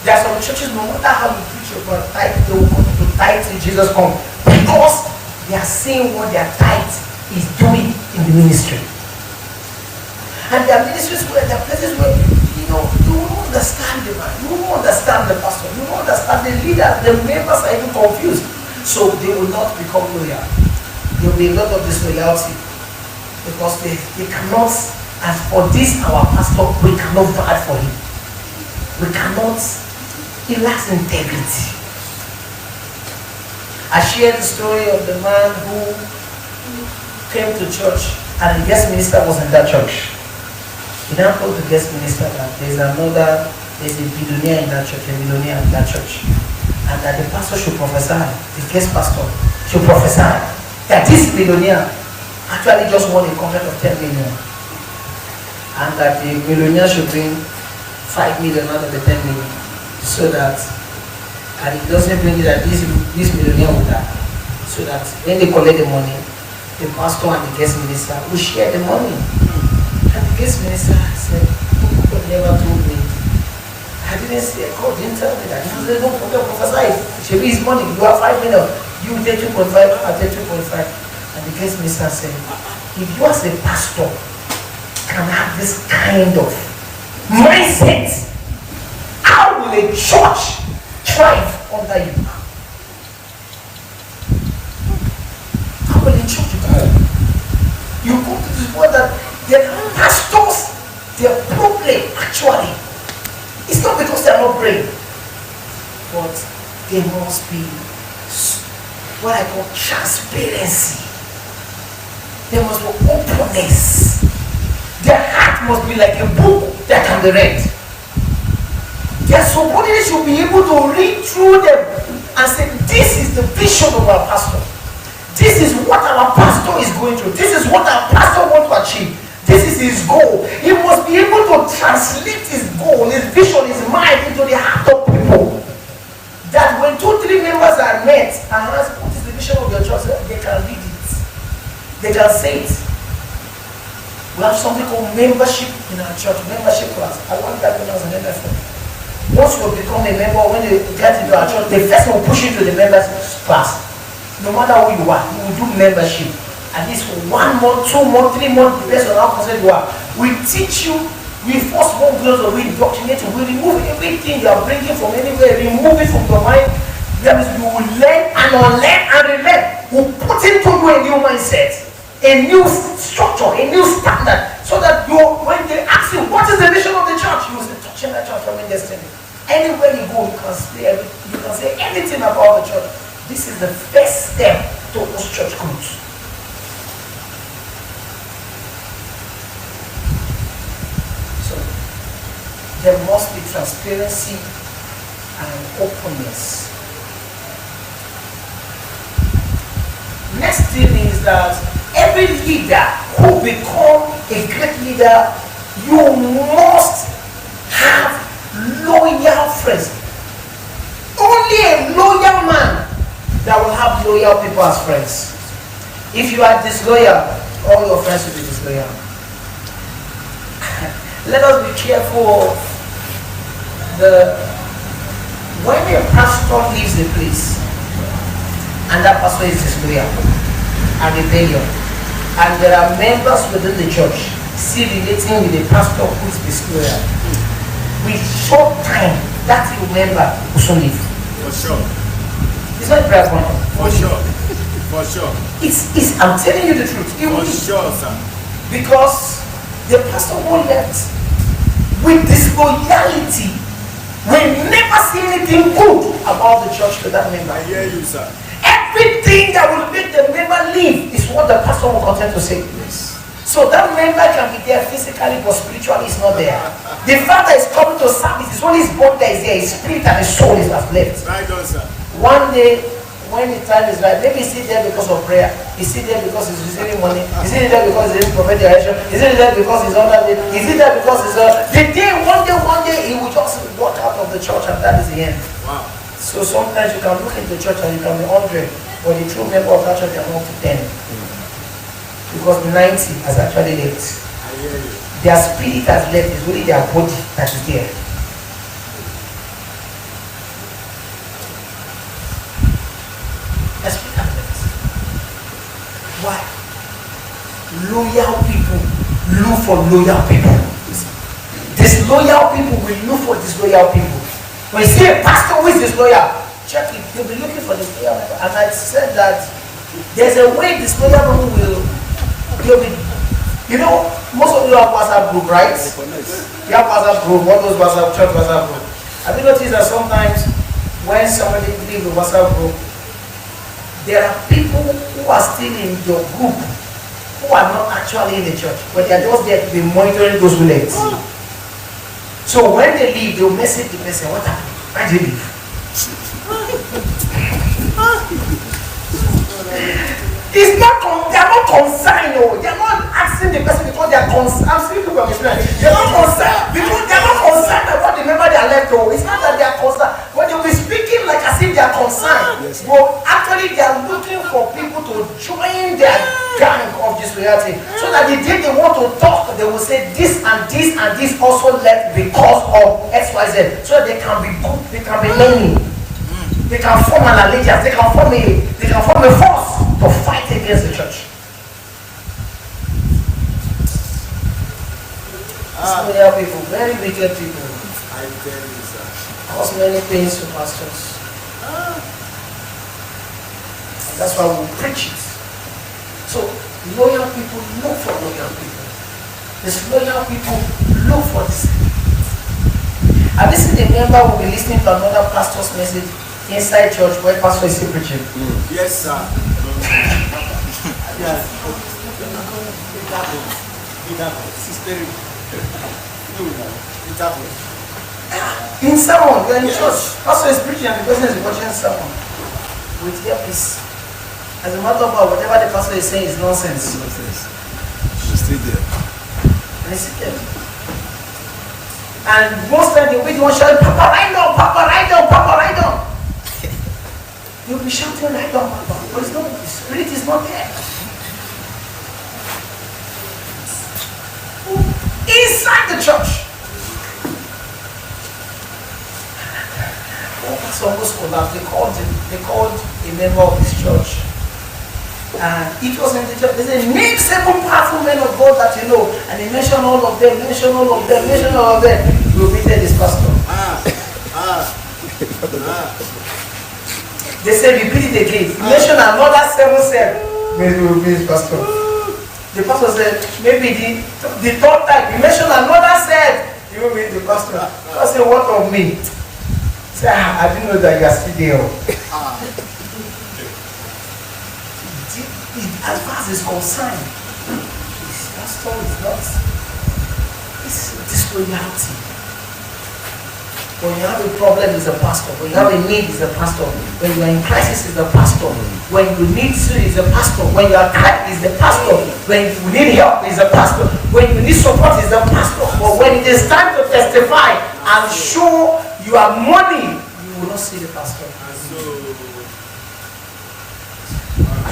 There are some churches, no matter how you preach about tithe, they will come to tithe till Jesus comes. Because they are seeing what their tithe is doing in the ministry. And there are ministries where there are places where you won't understand the man, you won't understand the pastor, you won't understand the leader, the members are even confused. So they will not become loyal. There will be a lot of disloyalty because they cannot, as for this our pastor, we cannot vouch for him. We cannot, he lacks integrity. I shared the story of the man who came to church and the guest minister was in that church. He now told the guest minister that there's a billionaire in that church, and that the pastor should prophesy, the guest pastor should prophesy that this billionaire actually just won a contract of 10 million, and that the billionaire should bring 5 million out of the 10 million, so that, and it doesn't bring it that this millionaire will die, so that when they collect the money, the pastor and the guest minister will share the money. And the guest minister said, God never told me. I didn't say, God didn't tell me that. He said, don't forget, prophesy. It should be his money. You have 5 million. You take 2.5, I take 2.5. And the guest minister said, if you as a pastor can have this kind of mindset, how will a church thrive under you? How will a church thrive? You go to this world that the pastors, their problem actually, it's not because they are not praying, but there must be what I call transparency. There must be openness. Their heart must be like a book that can be read. Their subordinates should be able to read through them and say, this is the vision of our pastor. This is what our pastor is going through. This is what our pastor wants to achieve. This is his goal. He must be able to translate his goal, his vision, his mind into the heart of people. That when 2-3 members are met and ask, what is the vision of your church? They can read it. They can say it. We have something called membership in our church, membership class. I want that when I was an MFM. Once you become a member, when you get into our church, the first will push you to the members class. No matter who you are, you will do membership. At least for 1 month, 2 months, 3 months, depends on how concerned you are. We teach you, we first want to indoctrinate you, we remove everything you are bringing from anywhere, remove it from your mind. That means you will learn and unlearn and relearn. We'll put into you a new mindset, a new structure, a new standard, so that when they ask you, what is the mission of the church? You will say, touching that transforming destiny. Anywhere you go, you can say anything about the church. This is the first step towards church growth. So there must be transparency and openness. Next thing is that every leader who become a great leader, you must have loyal friends. Only a loyal man that will have loyal people as friends. If you are disloyal, all your friends will be disloyal. Let us be careful of when a pastor leaves the place and that pastor is disloyal and rebellion, and there are members within the church still relating with a pastor who is disloyal, with short time that member will soon leave. For sure. It's not prayer point. For sure. For sure. I'm telling you the truth. For sure, sir. Because the pastor who left with disloyalty will never see anything good about the church to that member. I hear you, sir. Everything that will make the member leave is what the pastor will continue to say. Yes. So that member can be there physically, but spiritually is not there. The fact that he's coming to service is only his body that is there, his spirit and his soul is left. Right on, sir. One day, when the time is right, maybe he's there because of prayer, he's there because he's receiving money, he's there because he's in prophetic direction, he's there because he's on that day, he's there because he's the day, one day he will just walk out of the church and that is the end. Wow. So sometimes you can look into the church and you can be 100, but the true member of that church can up to 10. Because 90 has actually left. I hear you. Their spirit has left, it's only their body that is there. Their spirit has left. Why? Loyal people look for loyal people. Disloyal people will look for disloyal people. When you see a pastor who is disloyal, check it. You'll be looking for disloyal people. And I said that there's a way disloyal people will be. You know, most of you have WhatsApp group, right? You have WhatsApp group, all those church WhatsApp group. Have you noticed that sometimes when somebody leaves the WhatsApp group, there are people who are still in your group who are not actually in the church, but they are just there to be monitoring those who left. So when they leave, they'll message the person, what happened? Why did you leave? It's not they are not concerned, no. They are not asking the person because they are concerned. I'm speaking from experience. They are not concerned because they are not concerned about the member they are left. No. It's not that they are concerned, but they'll be speaking like as if they are concerned. Yes. But actually, they are looking for people to join their gang of disloyalty, so that the day they want to talk, they will say this and this and this also left because of X, Y, Z, so that they can be good, they can be many. They can form an allegiance, they can form a force to fight against the church. Disloyal people, very wicked people. I tell you, sir. Cause many pains to pastors. And that's why we preach it. So loyal people look for loyal people. Disloyal people look for this. Have you seen a member who will be listening to another pastor's message inside church where pastor is still preaching? Yes, sir. Yes. In sermon, you're in church. Pastor is preaching and the person is watching sermon with earpiece. As a matter of fact, whatever the pastor is saying is nonsense. She's still there. And he's still there. And most times they wait one shout, Papa, write down, Papa, write down, Papa, write down. You'll be shouting, write down, Papa. But the spirit is not there. Inside the church. Some scholars, they called a member of this church. And it was in the church. They said, name 7 powerful men of God that you know. And they mentioned all of them, mentioned all of them. We repeated this pastor. They said, repeat it again. He mentioned another 7. Maybe we repeat this pastor. The pastor said, maybe the third time, he mentioned another 7. You will read the pastor. I said, what of me? He said, I didn't know that you are still there. As far as it's concerned, his pastor is not. It's disloyalty. When you have a problem, he's a pastor. When you have a need, he's a pastor. When you are in crisis, he's a pastor. When you need to, he's a pastor. When you are crying, he's the pastor. When you need help, he's a pastor. When you need support, he's a pastor. But when it is time to testify and show you have money, you will not see the pastor.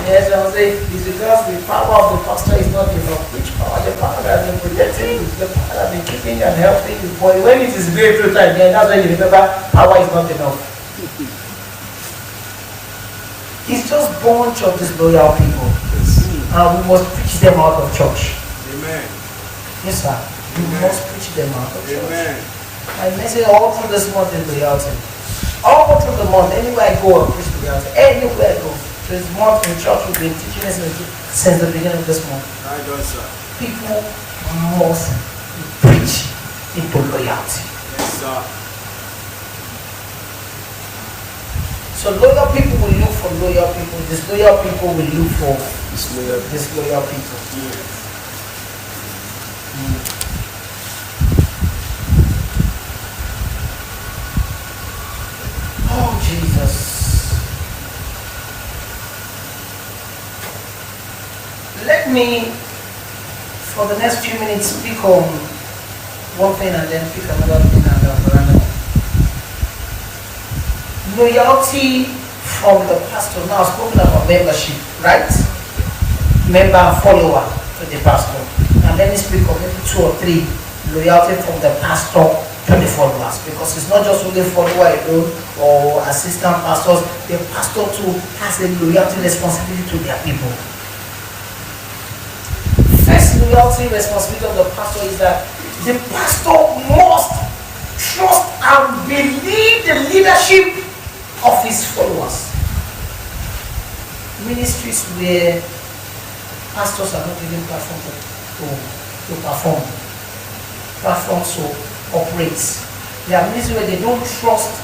Yes, I was saying, it's because the power of the pastor is not enough. Which power? The power that has been protecting you, the power that has been keeping you and helping you. But when it is breakthrough time, then that's when you remember power is not enough. It's just a bunch of disloyal people. And we must preach them out of church. Amen. Yes, sir. We must preach them out of church. Amen. My message all through this month is loyalty. All through the month, anywhere I go, I preach loyalty. Anywhere I go. This month in church, we've been teaching us since the beginning of this month. Right on, sir. People must preach into loyalty. Yes, sir. So loyal people will look for loyal people. Disloyal people will look for disloyal people. Yes. Oh, Jesus. Let me, for the next few minutes, speak on one thing and then pick another thing and another. Loyalty from the pastor. Now, I've spoken about membership, right? Member and follower to the pastor. And let me speak of maybe 2 or 3 loyalty from the pastor to the followers. Because it's not just only follower alone or assistant pastors. The pastor too has a loyalty responsibility to their people. First loyalty responsibility of the pastor is that the pastor must trust and believe the leadership of his followers. Ministries where pastors are not given platform to perform, platforms to operate. There are ministries where they don't trust,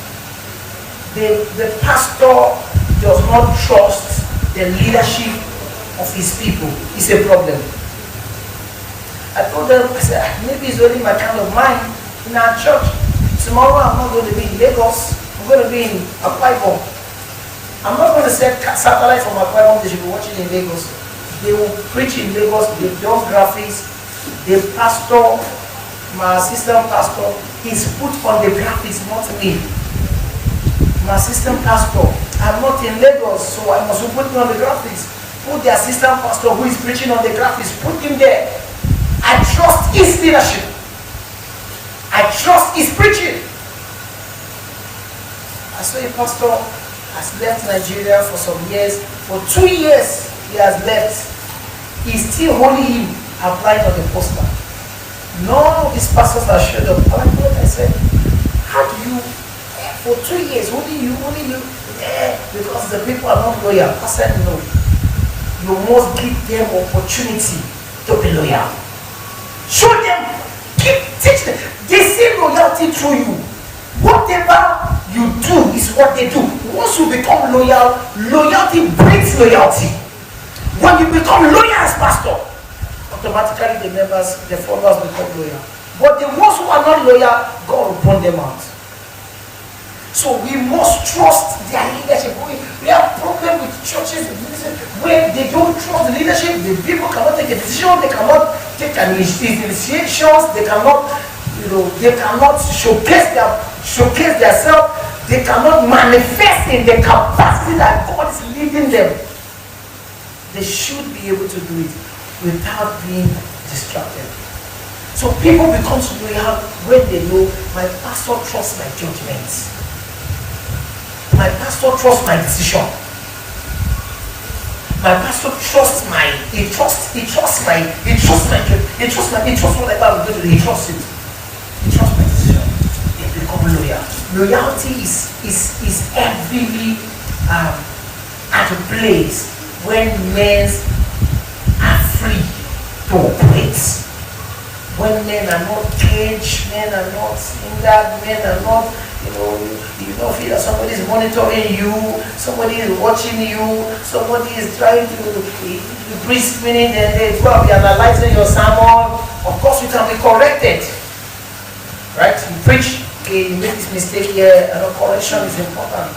the pastor does not trust the leadership of his people. It's a problem. I told them, I said, maybe it's only my kind of mind in our church. Tomorrow I'm not going to be in Lagos, I'm going to be in Akwa Ibom. I'm not going to set satellite from Akwa Ibom, they should be watching in Lagos. They will preach in Lagos, they've done graphics, the pastor, my assistant pastor, he's put on the graphics, not me. My assistant pastor, I'm not in Lagos, so I must put me on the graphics. Put the assistant pastor who is preaching on the graphics, put him there. I trust his leadership. I trust his preaching. I saw a pastor has left Nigeria for some years. For 2 years he has left. He's still holding him applied on the poster. None of these pastors are showed up. I said, how do you, for 2 years, only you, because the people are not loyal. I said, no. You must give them opportunity to be loyal. Show them, teach them. They see loyalty through you. Whatever you do is what they do. Once you become loyal, loyalty brings loyalty. When you become loyal as pastor, automatically the members, the followers become loyal. But the ones who are not loyal, God will burn them out. So we must trust their leadership. We have problem with churches where they don't trust the leadership. The people cannot take a decision. They cannot take initiations. They cannot, they cannot showcase themselves. They cannot manifest in the capacity that God is leading them. They should be able to do it without being distracted. So people become loyal when they know my pastor trusts my judgments. My pastor trusts my decision. My pastor trusts he trusts whatever I'm going to do. He trusts it. He trusts my decision. They become loyal. Loyalty is heavily at a place when men are free to operate. When men are not caged, men are not hindered, men are not, you don't feel that somebody is monitoring you, somebody is watching you, somebody is trying to breathe spinning, and they will be analyzing your sermon. Of course, you can be corrected. Right? You preach, okay, you make this mistake here, and correction is important.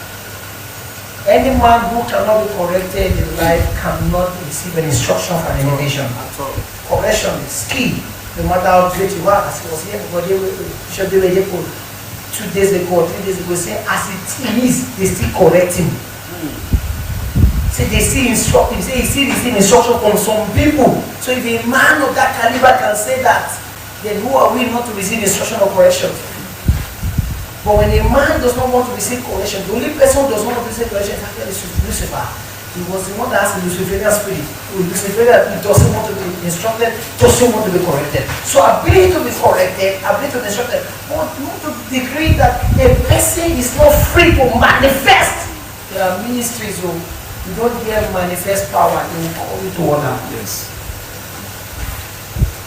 Any man who cannot be corrected in life cannot receive an instruction from an invitation. Correction is key. No matter how great you are, as he was here, but they should be ready for 2 days ago, 3 days ago, saying as it is, they still correct him. Say they still instruct him, say he still receive instruction from some people. So if a man of that caliber can say that, then who are we not to receive instruction or correction? But when a man does not want to receive correction, the only person who does not want to receive correction is actually Lucifer. He was the one that has the Luciferian spirit. Luciferian, he doesn't want to be instructed, doesn't want to be corrected. So ability to be corrected, ability to be instructed, but not to the degree that a person is not free to manifest. There are ministries who you don't hear manifest power, they will call you to order. Yes.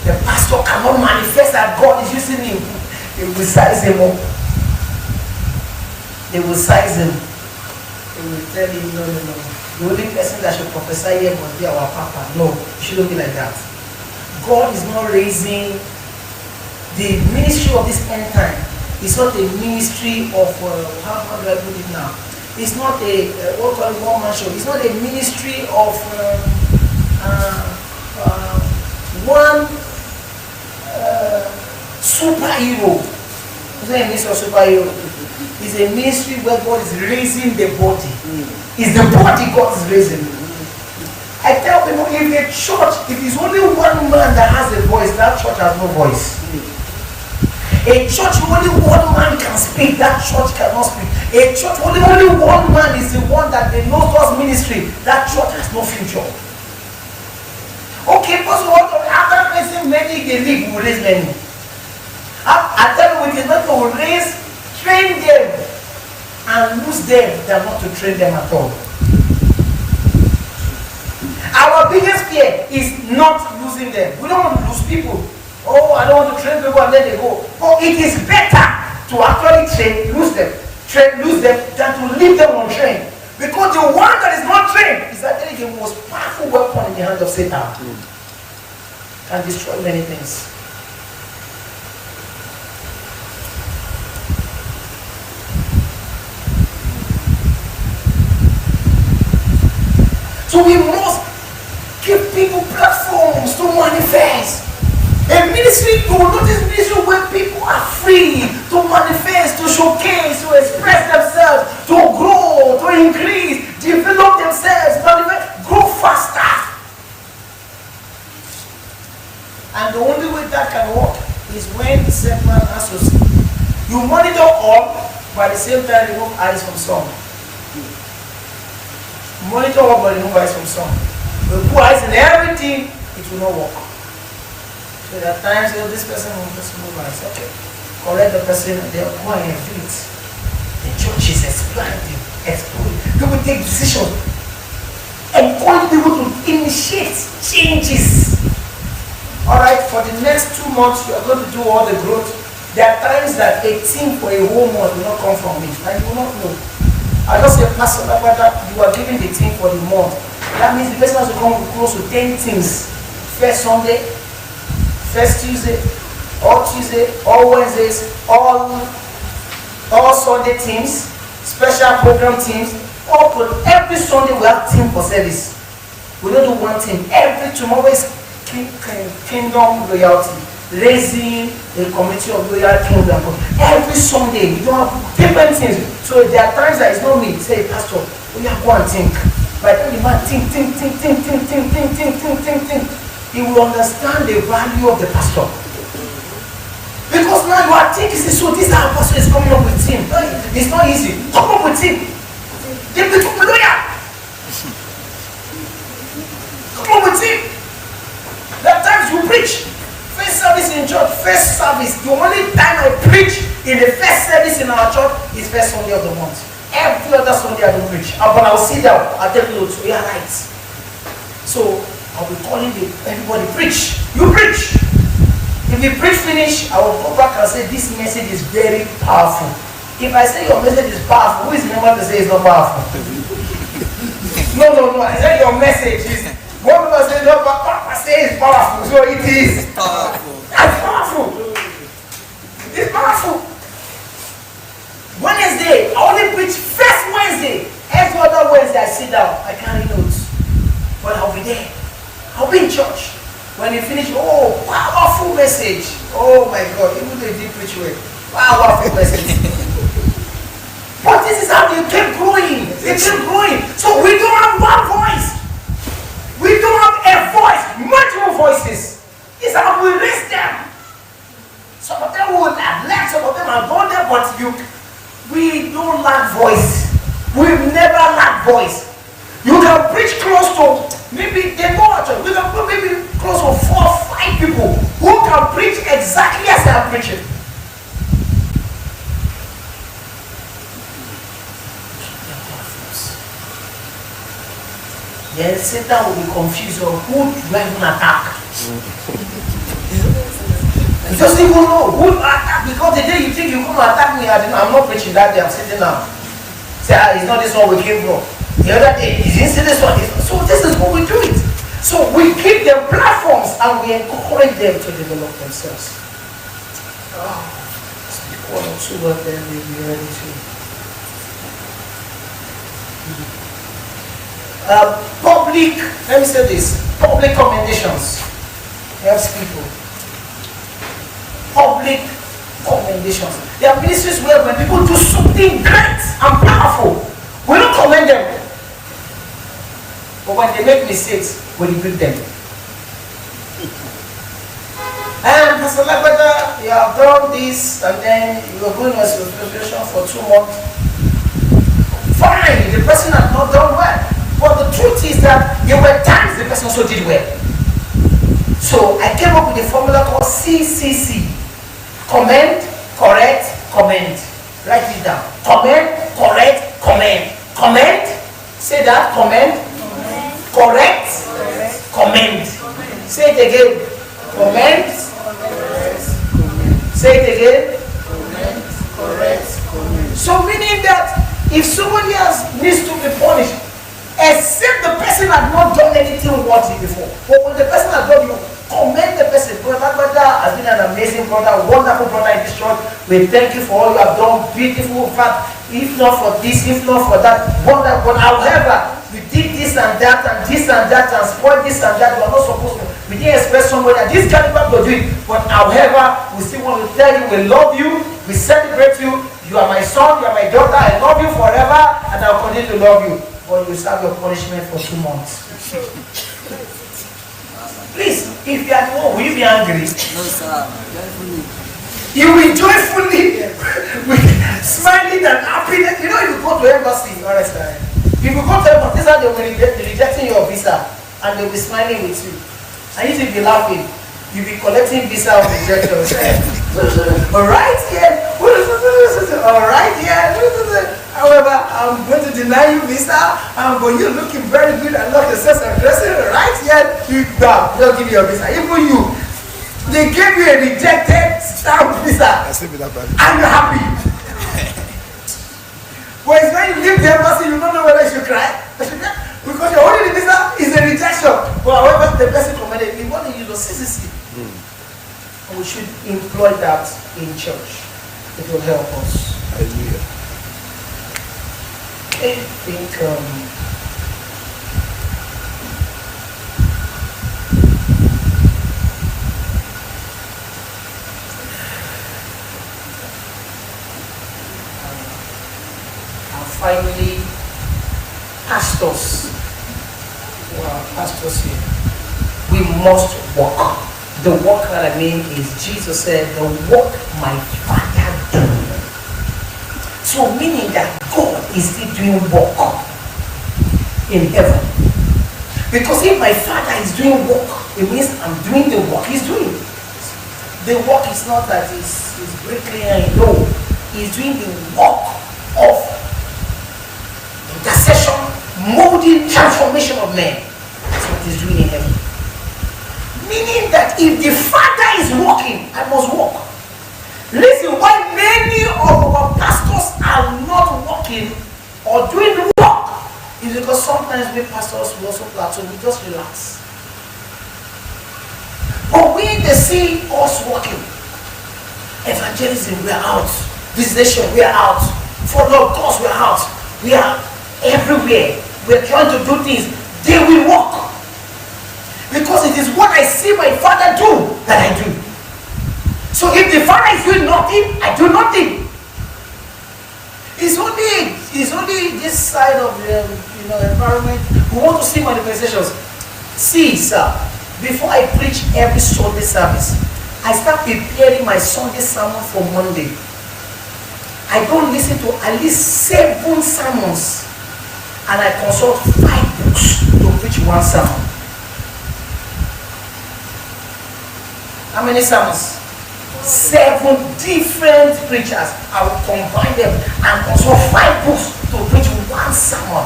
The pastor cannot manifest that God is using him. They will size him up. They will size him. They will tell him, no. The only person that should prophesy here must be our Papa. No, it shouldn't be like that. God is not raising the ministry of this end time. It's not a ministry of how do I put it now? It's not a one man show. It's not a ministry of one superhero. It's not a ministry of superhero. It's a ministry where God is raising the body. It's the body God is raising. I tell people, if a church, if it's only one man that has a voice, that church has no voice. A church only one man can speak, that church cannot speak. A church only one man is the one that they know God's ministry, that church has no future. Okay, because what after raising many they leave, we will raise many. I tell you, with his method, we will raise, train them, and lose them than not to train them at all. Our biggest fear is not losing them. We don't want to lose people. Oh, I don't want to train people and then they go. But it is better to actually lose them, than to leave them untrained. Because the one that is not trained is actually the most powerful weapon in the hand of Satan. Can destroy many things. So we must give people platforms to manifest. A ministry, you will notice ministry where people are free to manifest, to showcase, to express themselves, to grow, to increase, develop themselves, manifest, grow faster. And the only way that can work is when the segment associates. You monitor all, but at the same time remove eyes from some. Monitor all, but remove eyes from some. If you put eyes in everything, it will not work. So there are times this person will just move and say, okay, correct the person, they'll go and do it. The church is expanding, exploding. People take decisions. Encourage people to initiate changes. Alright, for the next 2 months, you are going to do all the growth. There are times that a team for a whole month will not come from me, and you will not know. I just say, Pastor, you are giving the team for the month. That means the person has to come close to 10 teams. First Sunday, first Tuesday, all Wednesdays, all Sunday teams, special program teams. Every Sunday we have team for service. We don't do one team. Every tomorrow is kingdom loyalty, raising a community of loyal kingdom. Every Sunday you don't have different things. So there are times that it's not me. Say, Pastor, we have go and think. By the time the man think, he will understand the value of the pastor. Because now you are thinking, so this our pastor is coming up with him. It's not easy. Come up with him. They become loyal. Come up with him. There are times you preach. First service in church, first service. The only time I preach in the first service in our church is first Sunday of the month. Every other Sunday I don't preach. But I'll sit down, I'll take notes, we are right. So I'll be calling everybody, preach. You preach. If you preach finish, I will go back and say this message is very powerful. If I say your message is powerful, who is remember to say it's not powerful? No. I said your message is. One people say no, but Papa say it's powerful, so it is powerful. That's powerful. It's powerful. Wednesday, I only preach first Wednesday. Every other Wednesday I sit down, I carry notes. But I'll be there. I'll be in church. When you finish, oh, powerful message. Oh my God, even though you did preach well. Powerful message. But this is how they keep growing. They keep growing. So we don't have one voice. We don't have a voice, multiple voices. It's how we raise them. Some of them will have left, some of them are gone there, but we don't lack voice. We've never lacked voice. You can preach close to, maybe they go out, we can put maybe close to 4 or 5 people who can preach exactly as they are preaching. Yes, Satan will be confused on who do I even attack. You just even know who to attack, because the day you think you're going to attack me, I'm not preaching that day, I'm sitting down. Say, it's not this one we came from. The other day, you didn't see this one. So this is what we do it. So we give them platforms and we encourage them to develop themselves. Speak 1 or 2 of them, they'll be ready to. Public, let me say this, public commendations helps people. Public commendations. There are ministries where when people do something great and powerful, we don't commend them. But when they make mistakes, we rebuke them. And Pastor Labada, you have done this, and then you are going on a celebration for 2 months. Fine, the person has not done well. But the truth is that there were times the person also did well. So So I came up with a formula called CCC. Comment, correct, comment. Write it down. Comment, correct, comment. Comment. Say that. Comment. Correct. Comment. Say it again. Comment. Say it again. Correct. So meaning that if somebody else needs to be punished, except the person had not done anything worthy before, but when the person has done, you commend the person. Brother has been an amazing brother, wonderful brother in this church. We thank you for all you have done, beautiful. In fact, if not for this, if not for that, wonderful. But however, we did this and that and this and that and spoiled this and that. We are not supposed to. We didn't expect somebody that this caliber to do it. But however, we still want to tell you we love you, we celebrate you. You are my son, you are my daughter. I love you forever, and I'll continue to love you. But you serve your punishment for 2 months. Please, if you are the one, will you be angry? No, sir. Joyfully. You will joyfully, with smiling and happiness. You know, if you go to embassy, honestly, if you go to embassy, this is how they will be rejecting your visa, and they will be smiling with you. And you will be laughing. You'll be collecting visa of rejections. Alright, yeah. Alright, yeah. However, I'm going to deny you visa, but you're looking very good. I love the sense of dressing. Right, yeah. You don't give you your visa. Even you, they gave you a rejected stamp visa, and you're happy. But it's when you leave the embassy, you don't know whether you should cry. Because your only visa is a rejection. But however, the person commended, we want to use the CCC. And we should employ that in church. It will help us. Hallelujah. I think and finally, pastors. Pastors here. We must walk. The work that I mean is Jesus said, the work my Father do. So meaning that God is still doing work in heaven. Because if my Father is doing work, it means I'm doing the work He's doing. The work is not that He's bricklayer, no. He's doing the work of intercession, molding, transformation of men. That's what He's doing in heaven. Meaning that if the Father is working, I must walk. Listen, why many of our pastors are not working or doing the work is because sometimes we pastors will also plateau, we just relax. But when they see us working, evangelism, we are out. Visitation, we are out. For the cause, we are out. We are everywhere. We are trying to do things. They will work. Because it is what I see my Father do that I do. So if the Father is doing nothing, I do nothing. It's only this side of the environment who want to see manifestations. See, sir, before I preach every Sunday service, I start preparing my Sunday sermon for Monday. I don't listen to at least 7 sermons, and I consult 5 books to preach one sermon. How many sermons? 7 different preachers. I will combine them and consult 5 books to preach one sermon.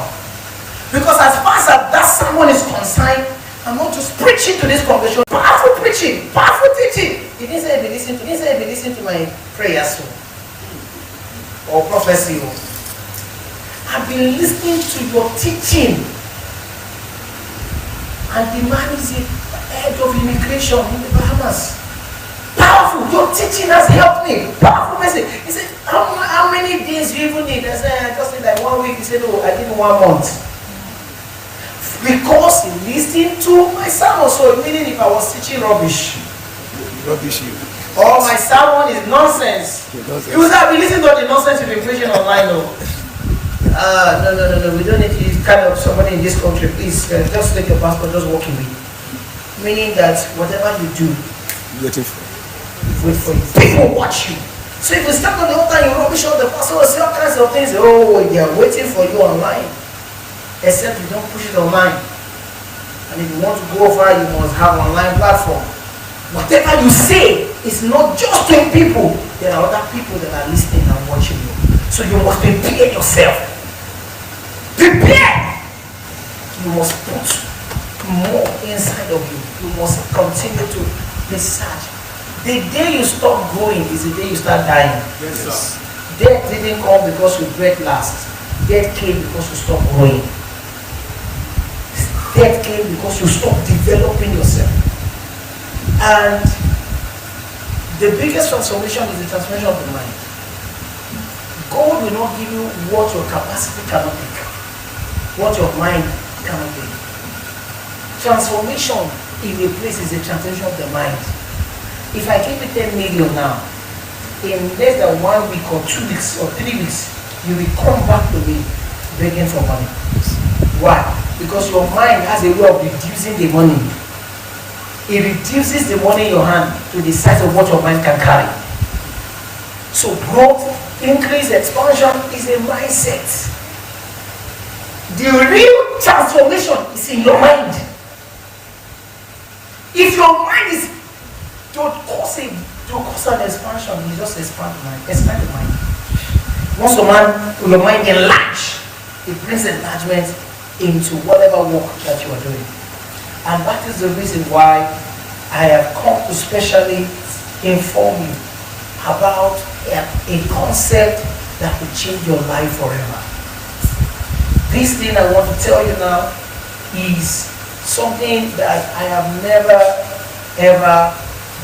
Because as far as that sermon is concerned, I'm not just preaching to this congregation. Powerful preaching, powerful teaching. He didn't say be listening to my prayers or prophecy. I've been listening to your teaching. And the man is the head of immigration in the Bahamas. Powerful, your teaching has helped me. Powerful message. He said, how many days do you even need? I said, I just need like 1 week. He said, no, I need 1 month. Because he listened to my sermon. So meaning if I was teaching rubbish. Or my sermon is nonsense. You would have been listening to the nonsense you've been preaching online. No, we don't need to kind of somebody in this country. Please, just take your passport, just walk away. Meaning that whatever you do, waiting for wait for you. People watch you. So if you stand on the altar and you rubbish all the pastor will say all kinds of things. Oh, they are waiting for you online. Except you don't push it online. And if you want to go far, you must have an online platform. Whatever you say is not just to people. There are other people that are listening and watching you. So you must prepare yourself. Prepare. You must put more inside of you. You must continue to research. The day you stop growing is the day you start dying. Yes, sir. Death didn't come because you breathed last. Death came because you stopped growing. Death came because you stopped developing yourself. And the biggest transformation is the transformation of the mind. God will not give you what your capacity cannot take, what your mind cannot take. Transformation in a place is a transformation of the mind. If I give you 10 million now, in less than 1 week or 2 weeks or 3 weeks, you will come back to me begging for money. Why? Because your mind has a way of reducing the money. It reduces the money in your hand to the size of what your mind can carry. So growth, increase, expansion is a mindset. The real transformation is in your mind. If your mind is to cause an expansion, you just expand the mind. Expand the mind. Once your mind enlarge, it brings enlargement into whatever work that you are doing. And that is the reason why I have come to specially inform you about a concept that will change your life forever. This thing I want to tell you now is something that I have never ever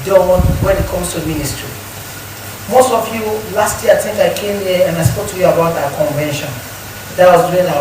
done when it comes to ministry. Most of you, last year I think I came here and I spoke to you about our convention. That was during our